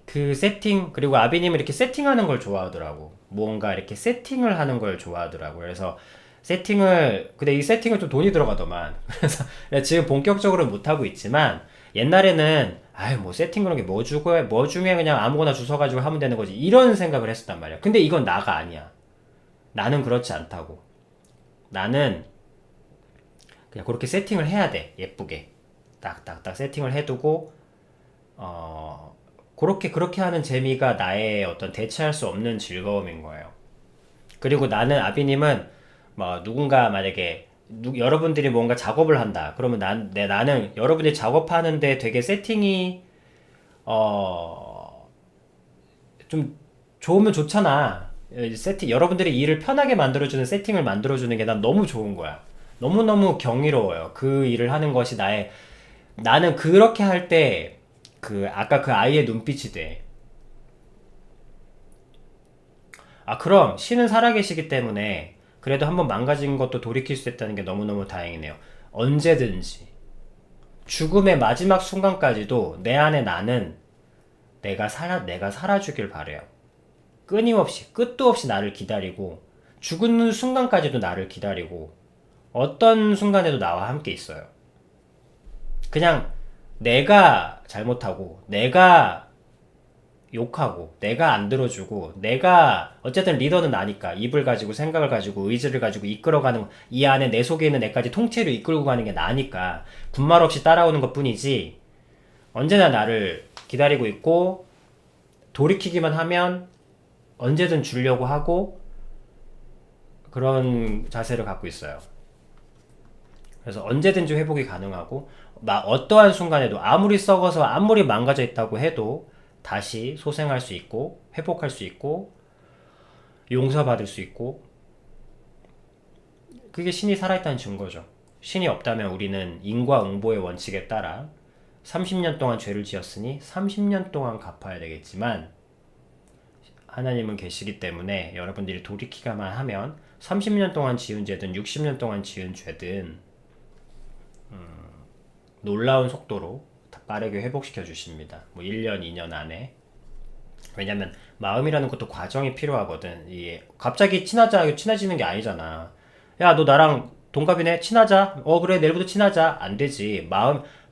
그 세팅, 그리고 아비님은 이렇게 세팅하는 걸 좋아하더라고. 뭔가 이렇게 세팅을 하는 걸 좋아하더라고. 그래서 근데 이 세팅은 좀 돈이 들어가더만. 그래서 지금 본격적으로는 못하고 있지만, 옛날에는, 뭐 세팅 그런 게 뭐 중요해, 그냥 아무거나 주워가지고 하면 되는 거지. 이런 생각을 했었단 말이야. 근데 이건 나가 아니야. 나는 그렇지 않다고. 나는 그냥 그렇게 세팅을 해야 돼. 예쁘게. 딱딱딱 세팅을 해두고, 그렇게 하는 재미가 나의 어떤 대체할 수 없는 즐거움인 거예요. 그리고 아비님은, 누군가 만약에, 여러분들이 뭔가 작업을 한다. 그러면 나는 여러분들이 작업하는데 되게 세팅이, 좀 좋으면 좋잖아. 여러분들이 일을 편하게 만들어주는 세팅을 만들어주는 게 난 너무 좋은 거야. 너무너무 경이로워요. 그 일을 하는 것이 나는 그렇게 할 때, 아까 그 아이의 눈빛이 돼. 그럼 신은 살아계시기 때문에 그래도 한번 망가진 것도 돌이킬 수 있다는 게 너무너무 다행이네요. 언제든지 죽음의 마지막 순간까지도 내 안에 나는 내가 살아주길 바래요. 끊임없이 끝도 없이 나를 기다리고, 죽는 순간까지도 나를 기다리고, 어떤 순간에도 나와 함께 있어요. 그냥 내가 잘못하고, 내가 욕하고, 내가 안 들어주고, 어쨌든 리더는 나니까, 입을 가지고, 생각을 가지고, 의지를 가지고 이끌어가는, 이 안에 내 속에 있는 애까지 통째로 이끌고 가는 게 나니까, 군말 없이 따라오는 것 뿐이지, 언제나 나를 기다리고 있고, 돌이키기만 하면 언제든 주려고 하고, 그런 자세를 갖고 있어요. 그래서 언제든지 회복이 가능하고, 어떠한 순간에도 아무리 썩어서 아무리 망가져 있다고 해도 다시 소생할 수 있고 회복할 수 있고 용서받을 수 있고 그게 신이 살아있다는 증거죠. 신이 없다면 우리는 인과응보의 원칙에 따라 30년 동안 죄를 지었으니 30년 동안 갚아야 되겠지만 하나님은 계시기 때문에 여러분들이 돌이키기만 하면 30년 동안 지은 죄든 60년 동안 지은 죄든 놀라운 속도로 빠르게 회복시켜 주십니다. 뭐 1년, 2년 안에. 왜냐면 마음이라는 것도 과정이 필요하거든. 이게 갑자기 친해지는 게 아니잖아. 야, 너 나랑 동갑이네? 친하자. 그래, 내일부터 친하자. 안 되지.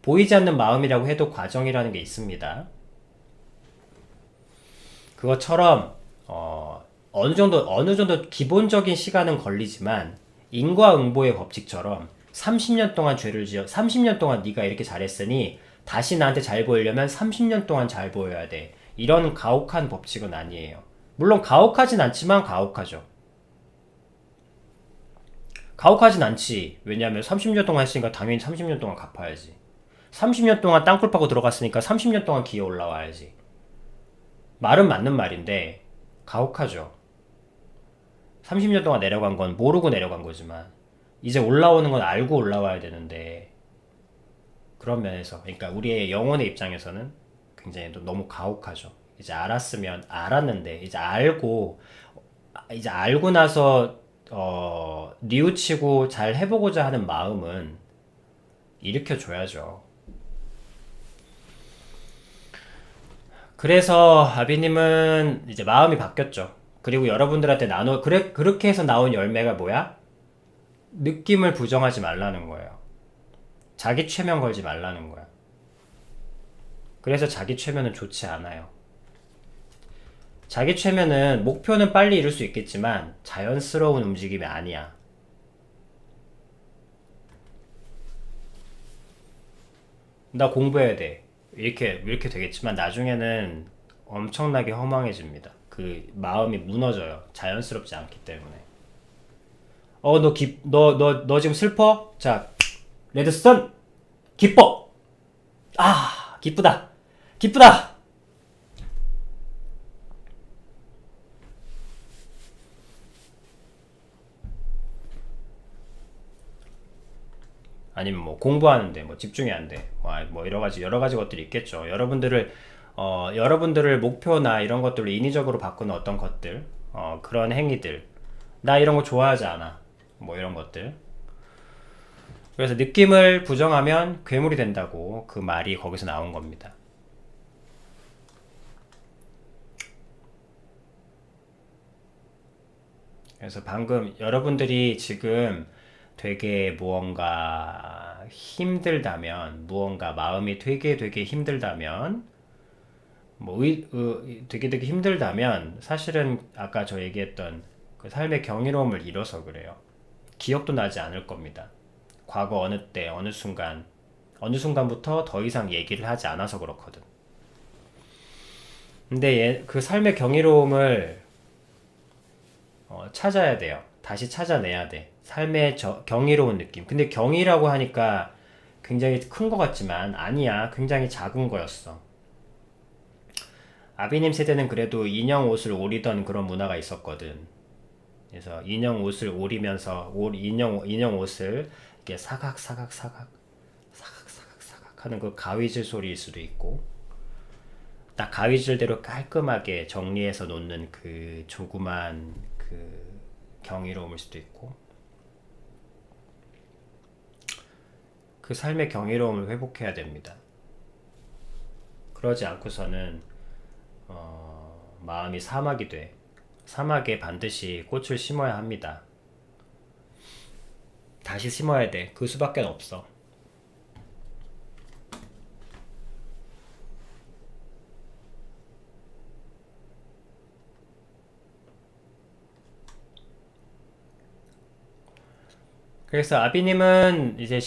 보이지 않는 마음이라고 해도 과정이라는 게 있습니다. 그것처럼 어느 정도 기본적인 시간은 걸리지만 인과응보의 법칙처럼 30년 동안 죄를 지어 30년 동안 네가 이렇게 잘했으니 다시 나한테 잘 보이려면 30년 동안 잘 보여야 돼. 이런 가혹한 법칙은 아니에요. 물론 가혹하진 않지만 가혹하죠. 가혹하진 않지. 왜냐하면 30년 동안 했으니까 당연히 30년 동안 갚아야지. 30년 동안 땅굴 파고 들어갔으니까 30년 동안 기어 올라와야지. 말은 맞는 말인데 가혹하죠. 30년 동안 내려간 건 모르고 내려간 거지만 이제 올라오는 건 알고 올라와야 되는데 그런 면에서 그러니까 우리의 영혼의 입장에서는 굉장히 너무 가혹하죠. 이제 알았으면 알았는데 이제 알고 나서 뉘우치고 잘 해보고자 하는 마음은 일으켜줘야죠. 그래서 아비님은 이제 마음이 바뀌었죠. 그리고 여러분들한테 그렇게 해서 나온 열매가 뭐야? 느낌을 부정하지 말라는 거예요. 자기 최면 걸지 말라는 거야. 그래서 자기 최면은 좋지 않아요. 자기 최면은 목표는 빨리 이룰 수 있겠지만 자연스러운 움직임이 아니야. 나 공부해야 돼. 이렇게 되겠지만 나중에는 엄청나게 허망해집니다. 그 마음이 무너져요. 자연스럽지 않기 때문에. 너 지금 슬퍼? 자, 레드선! 기뻐! 기쁘다! 기쁘다! 아니면 뭐 공부하는데 뭐 집중이 안 돼. 뭐 여러 가지 것들이 있겠죠. 여러분들을 목표나 이런 것들을 인위적으로 바꾸는 어떤 것들, 그런 행위들. 나 이런 거 좋아하지 않아. 뭐 이런 것들. 그래서 느낌을 부정하면 괴물이 된다고 그 말이 거기서 나온 겁니다. 그래서 방금 여러분들이 지금 되게 무언가 힘들다면, 무언가 마음이 되게 힘들다면, 되게 힘들다면, 사실은 아까 저 얘기했던 그 삶의 경이로움을 잃어서 그래요. 기억도 나지 않을 겁니다. 과거 어느 때, 어느 순간부터 더 이상 얘기를 하지 않아서 그렇거든. 근데 그 삶의 경이로움을 찾아야 돼요. 다시 찾아내야 돼. 삶의 경이로운 느낌. 근데 경이라고 하니까 굉장히 큰 것 같지만 아니야. 굉장히 작은 거였어. 아비님 세대는 그래도 인형 옷을 오리던 그런 문화가 있었거든. 그래서 인형 옷을 오리면서 인형 옷을 이렇게 사각 하는 그 가위질 소리일 수도 있고, 딱 가위질대로 깔끔하게 정리해서 놓는 그 조그만 그 경이로움일 수도 있고, 그 삶의 경이로움을 회복해야 됩니다. 그러지 않고서는 마음이 사막이 돼. 사막에 반드시 꽃을 심어야 합니다. 다시 심어야 돼. 그 수밖에 없어. 그래서 아비님은 이제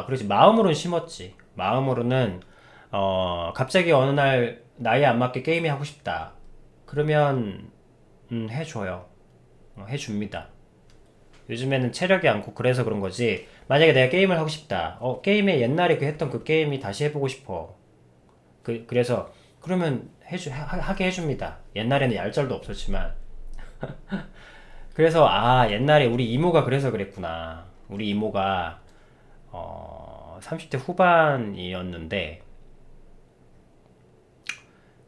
그렇지. 마음으로는 심었지. 마음으로는, 갑자기 어느 날 나이에 안 맞게 게임이 하고 싶다. 그러면, 해줘요. 해줍니다. 요즘에는 체력이 않고 그래서 그런 거지. 만약에 내가 게임을 하고 싶다. 게임에 옛날에 했던 그 게임이 다시 해보고 싶어. 그래서 그러면 하게 해줍니다. 옛날에는 얄짤도 없었지만. 그래서 옛날에 우리 이모가 그래서 그랬구나. 우리 이모가 30대 후반이었는데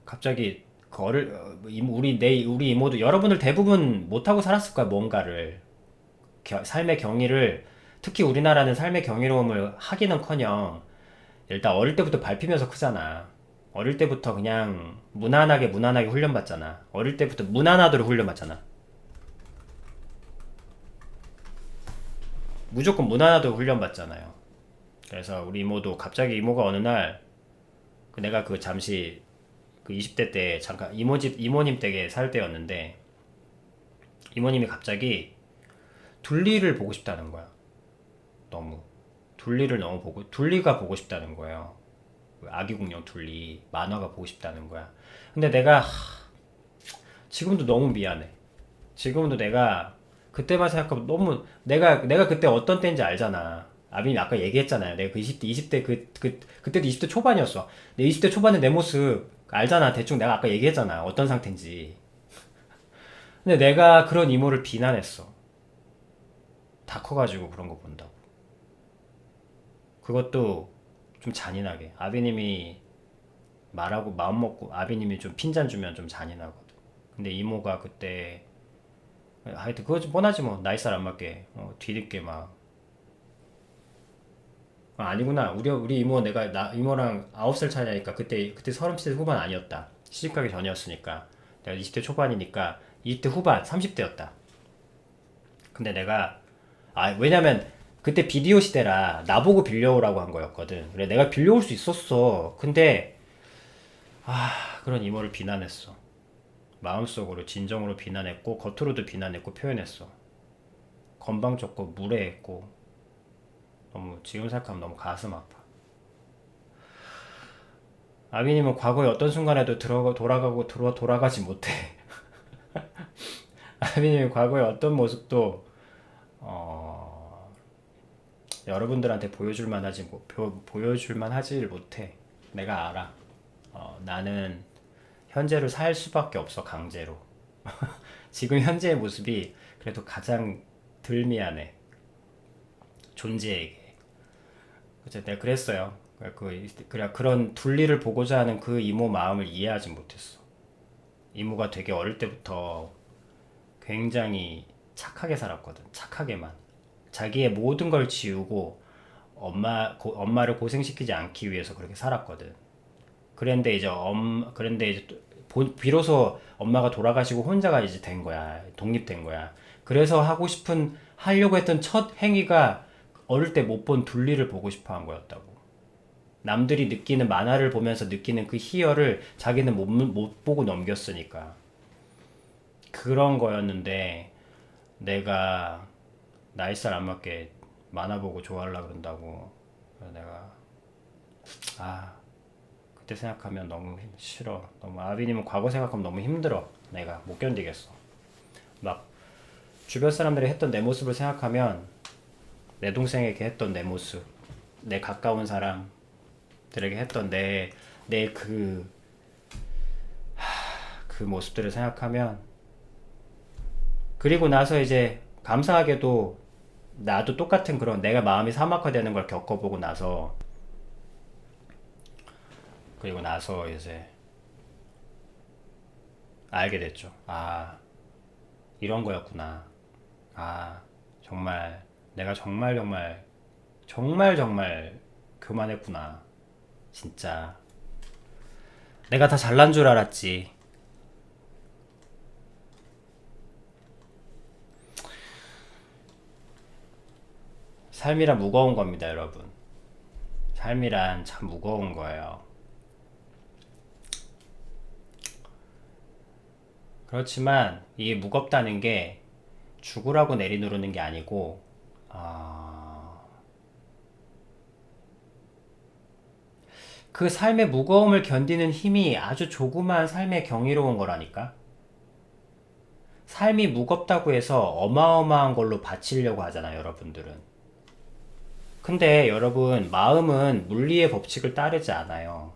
갑자기 우리 이모도 여러분들 대부분 못하고 살았을 거야. 뭔가를 삶의 경위를, 특히 우리나라는 삶의 경이로움을 하기는커녕 일단 어릴 때부터 밟히면서 크잖아. 어릴 때부터 그냥 무난하게 훈련받잖아. 어릴 때부터 무난하도록 훈련받잖아. 무조건 무난하도록 훈련받잖아요. 그래서 우리 이모도 갑자기 이모가 어느 날 내가 잠시 20대 때 잠깐 이모님 댁에 살 때였는데 이모님이 갑자기 둘리를 보고 싶다는 거야. 둘리를 너무 둘리가 보고 싶다는 거예요. 아기 공룡 둘리 만화가 보고 싶다는 거야. 근데 내가 지금도 너무 미안해. 지금도 내가 그때만 생각하면 너무 내가 그때 어떤 때인지 알잖아. 아빈이 아까 얘기했잖아요. 내가 20대 그때도 20대 초반이었어. 내 20대 초반에 내 모습 알잖아. 대충 내가 아까 얘기했잖아. 어떤 상태인지. 근데 내가 그런 이모를 비난했어. 다 커가지고 그런 거 본다고. 그것도 좀 잔인하게. 아비님이 말하고 마음먹고 아비님이 좀 핀잔 주면 좀 잔인하거든. 근데 이모가 그때 하여튼 그거 좀 뻔하지 뭐. 나이살 안 맞게 뒤늦게 막 아니구나. 우리 이모 이모랑 9살 차이니까 그때 30대 후반 아니었다. 시집가기 전이었으니까. 내가 20대 초반이니까 20대 후반 30대였다. 근데 내가 왜냐면 그때 비디오 시대라 나보고 빌려오라고 한 거였거든. 그래 내가 빌려올 수 있었어. 근데 그런 이모를 비난했어. 마음속으로 진정으로 비난했고 겉으로도 비난했고 표현했어. 건방졌고 무례했고 너무 지금 생각하면 너무 가슴 아파. 아비님은 과거의 어떤 순간에도 돌아가지 못해. 아비님이 과거의 어떤 모습도 여러분들한테 보여줄만 하지를 못해. 내가 알아. 나는 현재를 살 수밖에 없어. 강제로. 지금 현재의 모습이 그래도 가장 덜 미안해. 존재에게. 그래서 내가 그랬어요. 그런 둘리를 보고자 하는 그 이모 마음을 이해하지 못했어. 이모가 되게 어릴 때부터 굉장히 착하게 살았거든. 착하게만. 자기의 모든 걸 지우고 엄마를 고생시키지 않기 위해서 그렇게 살았거든. 그런데 이제 비로소 엄마가 돌아가시고 혼자가 이제 된 거야. 독립된 거야. 그래서 하려고 했던 첫 행위가 어릴 때 못 본 둘리를 보고 싶어 한 거였다고. 남들이 느끼는 만화를 보면서 느끼는 그 희열을 자기는 못 보고 넘겼으니까. 그런 거였는데 내가 나이살 안 맞게 만화 보고 좋아하려고 그런다고. 내가 그때 생각하면 너무 싫어. 너무 아비님은 과거 생각하면 너무 힘들어. 내가 못 견디겠어. 막 주변 사람들이 했던 내 모습을 생각하면 내 동생에게 했던 내 모습, 내 가까운 사람들에게 했던 그 모습들을 생각하면, 그리고 나서 이제 감사하게도 나도 똑같은 그런 내가 마음이 사막화되는 걸 겪어보고 나서, 그리고 나서 이제 알게 됐죠. 이런 거였구나. 정말 내가 정말 교만했구나. 진짜 내가 다 잘난 줄 알았지. 삶이란 무거운 겁니다, 여러분. 삶이란 참 무거운 거예요. 그렇지만 이게 무겁다는 게 죽으라고 내리누르는 게 아니고 그 삶의 무거움을 견디는 힘이 아주 조그마한 삶의 경이로운 거라니까. 삶이 무겁다고 해서 어마어마한 걸로 바치려고 하잖아요, 여러분들은. 근데 여러분, 마음은 물리의 법칙을 따르지 않아요.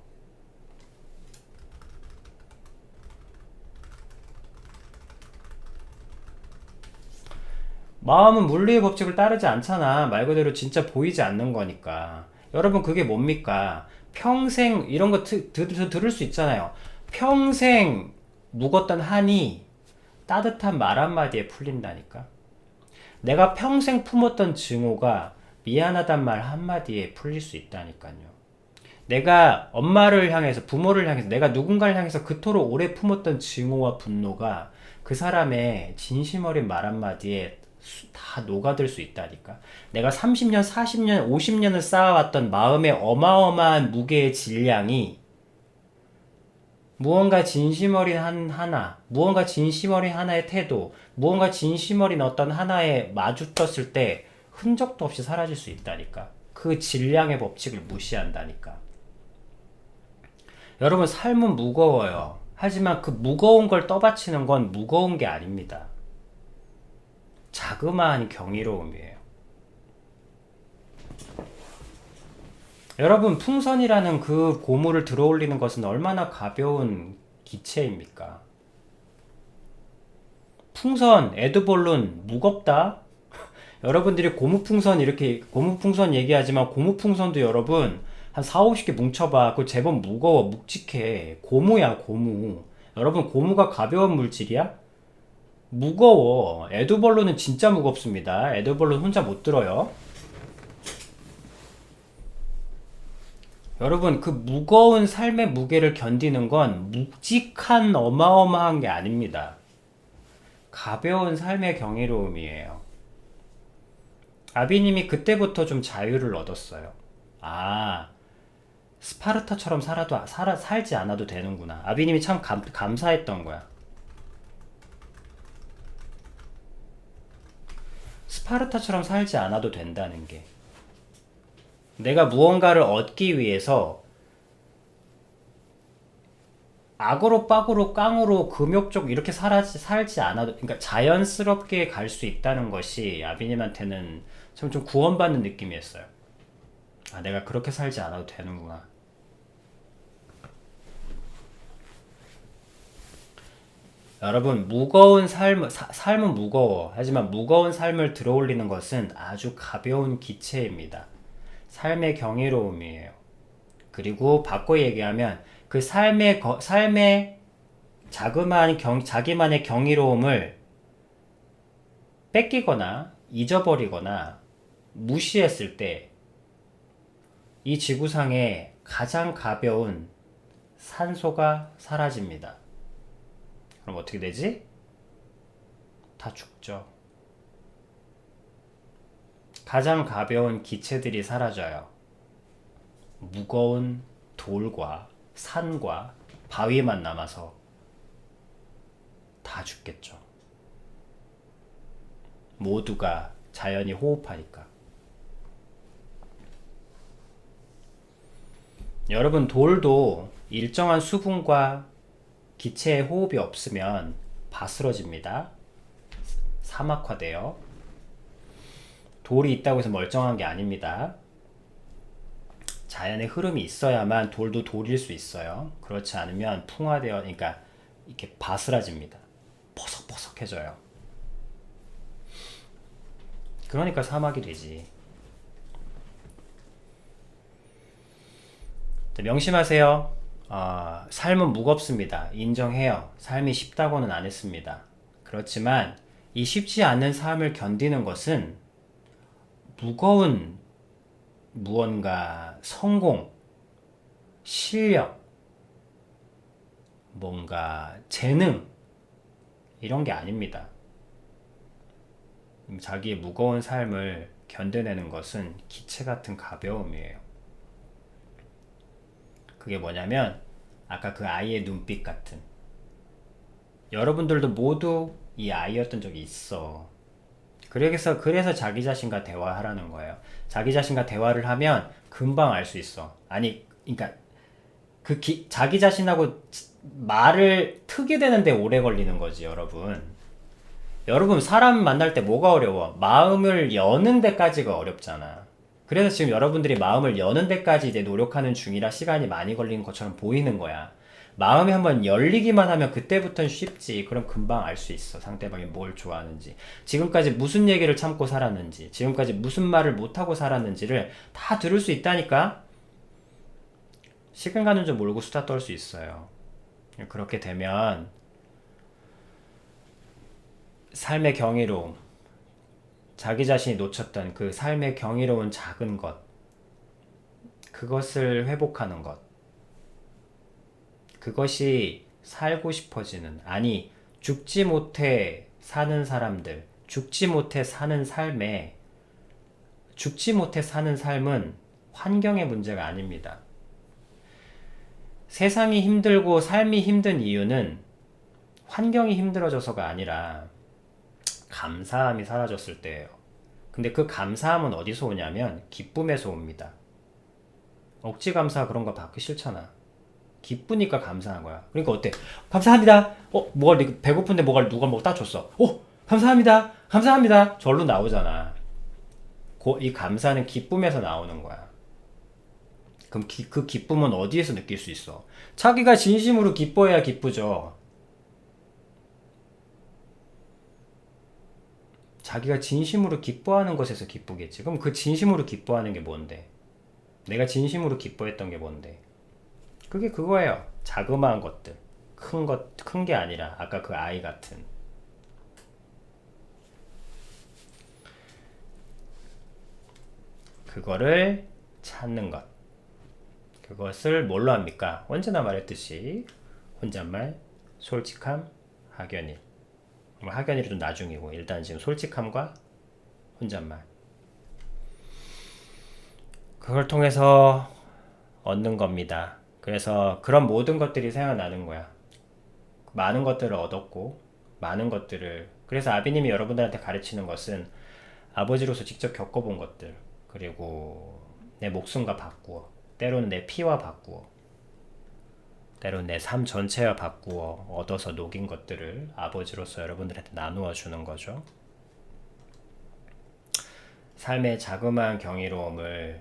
마음은 물리의 법칙을 따르지 않잖아. 말 그대로 진짜 보이지 않는 거니까. 여러분, 그게 뭡니까? 평생 이런 거 들을 수 있잖아요. 평생 묵었던 한이 따뜻한 말 한마디에 풀린다니까. 내가 평생 품었던 증오가 미안하단 말 한마디에 풀릴 수 있다니까요. 내가 엄마를 향해서, 부모를 향해서, 내가 누군가를 향해서 그토록 오래 품었던 증오와 분노가 그 사람의 진심 어린 말 한마디에 다 녹아들 수 있다니까. 내가 30년, 40년, 50년을 쌓아왔던 마음의 어마어마한 무게의 질량이 무언가 진심 어린 하나, 무언가 진심 어린 하나의 태도, 무언가 진심 어린 어떤 하나에 마주떴을 때 흔적도 없이 사라질 수 있다니까. 그 질량의 법칙을 무시한다니까. 여러분, 삶은 무거워요. 하지만 그 무거운 걸 떠받치는 건 무거운 게 아닙니다. 자그마한 경이로움이에요. 여러분, 풍선이라는 그 고무를 들어올리는 것은 얼마나 가벼운 기체입니까? 풍선, 에드벌룬 무겁다? 여러분들이 고무풍선 이렇게 고무풍선 얘기하지만 고무풍선도 여러분 한 4, 50개 뭉쳐봐. 그거 제법 무거워, 묵직해. 고무야, 고무. 여러분, 고무가 가벼운 물질이야? 무거워. 에드벌룬은 진짜 무겁습니다. 에드벌룬 혼자 못 들어요. 여러분, 그 무거운 삶의 무게를 견디는 건 묵직한 어마어마한 게 아닙니다. 가벼운 삶의 경이로움이에요. 아비님이 그때부터 좀 자유를 얻었어요. 아, 스파르타처럼 살지 않아도 되는구나. 아비님이 참 감사했던 거야. 스파르타처럼 살지 않아도 된다는 게. 내가 무언가를 얻기 위해서 악으로 빡으로 깡으로 금욕적 이렇게 살지 않아도, 그러니까 자연스럽게 갈 수 있다는 것이 아비님한테는 좀 구원받는 느낌이었어요. 아, 내가 그렇게 살지 않아도 되는구나. 여러분, 무거운 삶은 무거워. 하지만 무거운 삶을 들어올리는 것은 아주 가벼운 기체입니다. 삶의 경이로움이에요. 그리고 바꿔 얘기하면 그 삶의 자그마한 자기만의 경이로움을 뺏기거나 잊어버리거나 무시했을 때 이 지구상에 가장 가벼운 산소가 사라집니다. 그럼 어떻게 되지? 다 죽죠. 가장 가벼운 기체들이 사라져요. 무거운 돌과 산과 바위만 남아서 다 죽겠죠. 모두가 자연히 호흡하니까. 여러분, 돌도 일정한 수분과 기체의 호흡이 없으면 바스러집니다. 사막화돼요. 돌이 있다고 해서 멀쩡한 게 아닙니다. 자연의 흐름이 있어야만 돌도 돌일 수 있어요. 그렇지 않으면 풍화되어, 그러니까 이렇게 바스라집니다. 버석버석해져요. 그러니까 사막이 되지. 명심하세요. 삶은 무겁습니다. 인정해요. 삶이 쉽다고는 안 했습니다. 그렇지만 이 쉽지 않은 삶을 견디는 것은 무거운 무언가 성공, 실력, 뭔가 재능 이런 게 아닙니다. 자기의 무거운 삶을 견뎌내는 것은 기체 같은 가벼움이에요. 그게 뭐냐면 아까 그 아이의 눈빛 같은, 여러분들도 모두 이 아이였던 적이 있어. 그래서 자기 자신과 대화하라는 거예요. 자기 자신과 대화를 하면 금방 알 수 있어. 아니, 그러니까 자기 자신하고 말을 트게 되는데 오래 걸리는 거지, 여러분. 여러분, 사람 만날 때 뭐가 어려워? 마음을 여는 데까지가 어렵잖아. 그래서 지금 여러분들이 마음을 여는 데까지 이제 노력하는 중이라 시간이 많이 걸리는 것처럼 보이는 거야. 마음이 한번 열리기만 하면 그때부터는 쉽지. 그럼 금방 알 수 있어. 상대방이 뭘 좋아하는지. 지금까지 무슨 얘기를 참고 살았는지. 지금까지 무슨 말을 못하고 살았는지를 다 들을 수 있다니까? 시간 가는 줄 모르고 수다 떨 수 있어요. 그렇게 되면 삶의 경이로움, 자기 자신이 놓쳤던 그 삶의 경이로운 작은 것, 그것을 회복하는 것, 그것이 살고 싶어지는, 아니 죽지 못해 사는 사람들, 죽지 못해 사는 삶에, 죽지 못해 사는 삶은 환경의 문제가 아닙니다. 세상이 힘들고 삶이 힘든 이유는 환경이 힘들어져서가 아니라 감사함이 사라졌을 때예요. 근데 그 감사함은 어디서 오냐면 기쁨에서 옵니다. 억지 감사 그런 거 받기 싫잖아. 기쁘니까 감사한 거야. 그러니까 어때? 감사합니다. 뭐가 배고픈데 뭐가 누가 뭐 따줬어. 감사합니다. 감사합니다. 절로 나오잖아. 이 감사는 기쁨에서 나오는 거야. 그럼 그 기쁨은 어디에서 느낄 수 있어? 자기가 진심으로 기뻐해야 기쁘죠. 자기가 진심으로 기뻐하는 것에서 기쁘겠지. 그럼 그 진심으로 기뻐하는 게 뭔데? 내가 진심으로 기뻐했던 게 뭔데? 그게 그거예요. 자그마한 것들. 큰 게 아니라 아까 그 아이 같은. 그거를 찾는 것. 그것을 뭘로 합니까? 언제나 말했듯이 혼잣말, 솔직함, 학연일. 학연일은 좀 나중이고 일단 지금 솔직함과 혼잣말. 그걸 통해서 얻는 겁니다. 그래서 그런 모든 것들이 생각나는 거야. 많은 것들을 얻었고 많은 것들을, 그래서 아비님이 여러분들한테 가르치는 것은 아버지로서 직접 겪어본 것들, 그리고 내 목숨과 바꾸어, 때로는 내 피와 바꾸어, 때로는 내 삶 전체와 바꾸어 얻어서 녹인 것들을 아버지로서 여러분들한테 나누어 주는 거죠. 삶의 자그마한 경이로움을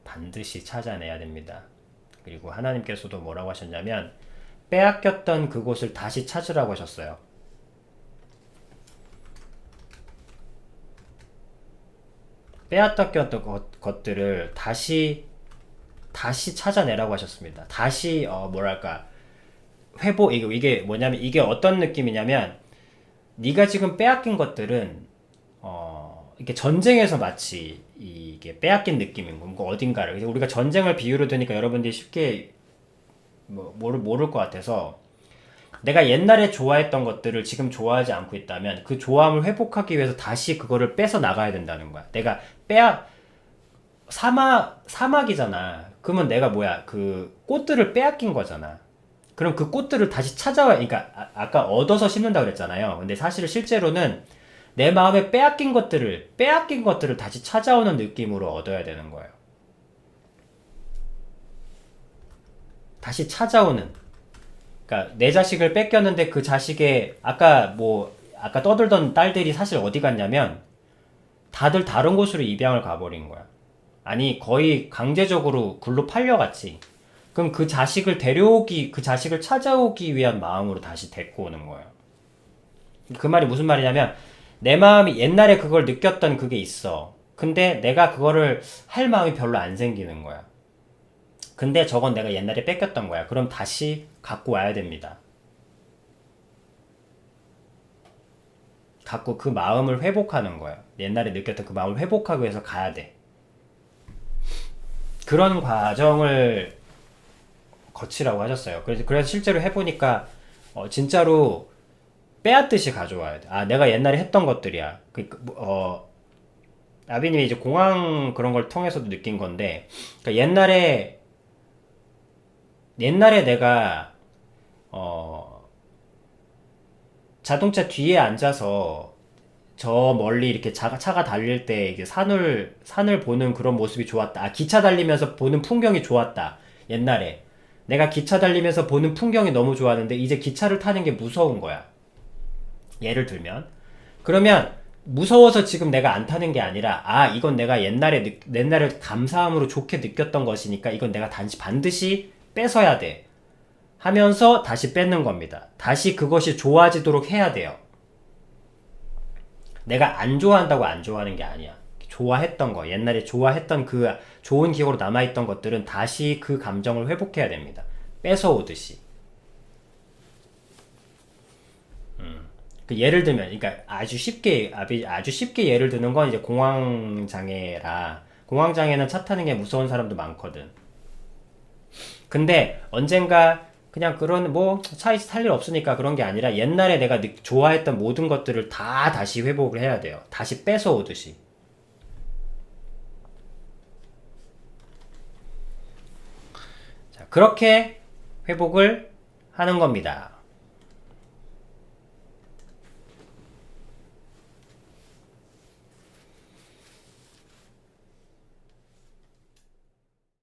반드시 찾아내야 됩니다. 그리고 하나님께서도 뭐라고 하셨냐면 빼앗겼던 그곳을 다시 찾으라고 하셨어요. 빼앗겼던 것들을 다시 찾아내라고 하셨습니다. 다시 회복. 이게 뭐냐면, 이게 어떤 느낌이냐면 네가 지금 빼앗긴 것들은 이렇게 전쟁에서 마치 이게 빼앗긴 느낌인 거고, 어딘가를. 그래서 우리가 전쟁을 비유로 드니까 여러분들이 쉽게 모를 것 같아서, 내가 옛날에 좋아했던 것들을 지금 좋아하지 않고 있다면 그 좋아함을 회복하기 위해서 다시 그거를 빼서 나가야 된다는 거야. 내가 사막이잖아. 그러면 내가 그 꽃들을 빼앗긴 거잖아. 그럼 그 꽃들을 다시 찾아와. 그러니까 아까 얻어서 심는다 그랬잖아요. 근데 사실 실제로는 내 마음에 빼앗긴 것들을 다시 찾아오는 느낌으로 얻어야 되는 거예요. 다시 찾아오는. 그러니까 내 자식을 뺏겼는데 그 자식의 아까 떠들던 딸들이 사실 어디 갔냐면 다들 다른 곳으로 입양을 가버린 거야. 아니 거의 강제적으로 굴로 팔려갔지. 그럼 그 자식을 찾아오기 위한 마음으로 다시 데리고 오는 거예요. 그 말이 무슨 말이냐면, 내 마음이 옛날에 그걸 느꼈던 그게 있어. 근데 내가 그거를 할 마음이 별로 안 생기는 거야. 근데 저건 내가 옛날에 뺏겼던 거야. 그럼 다시 갖고 와야 됩니다. 갖고 그 마음을 회복하는 거야. 옛날에 느꼈던 그 마음을 회복하기 위해서 가야 돼. 그런 과정을 거치라고 하셨어요. 그래서 실제로 해보니까 진짜로 빼앗듯이 가져와야 돼. 내가 옛날에 했던 것들이야. 아비님이 이제 공항 그런 걸 통해서도 느낀 건데, 그러니까 옛날에 내가 자동차 뒤에 앉아서 저 멀리 이렇게 차가 달릴 때 이게 산을 보는 그런 모습이 좋았다. 기차 달리면서 보는 풍경이 좋았다. 옛날에 내가 기차 달리면서 보는 풍경이 너무 좋았는데 이제 기차를 타는 게 무서운 거야. 예를 들면, 그러면 무서워서 지금 내가 안 타는 게 아니라 아 이건 내가 옛날에 감사함으로 좋게 느꼈던 것이니까 이건 내가 반드시 뺏어야 돼 하면서 다시 뺏는 겁니다. 다시 그것이 좋아지도록 해야 돼요. 내가 안 좋아한다고 안 좋아하는 게 아니야. 좋아했던 거, 옛날에 좋아했던 그 좋은 기억으로 남아있던 것들은 다시 그 감정을 회복해야 됩니다. 뺏어오듯이. 그 예를 들면, 그러니까 아주 쉽게 예를 드는 건 이제 공황장애라. 공황장애는 차 타는 게 무서운 사람도 많거든. 근데 언젠가 그냥 그런 뭐 차에서 탈 일 없으니까 그런 게 아니라 옛날에 내가 좋아했던 모든 것들을 다 다시 회복을 해야 돼요. 다시 뺏어오듯이. 자, 그렇게 회복을 하는 겁니다.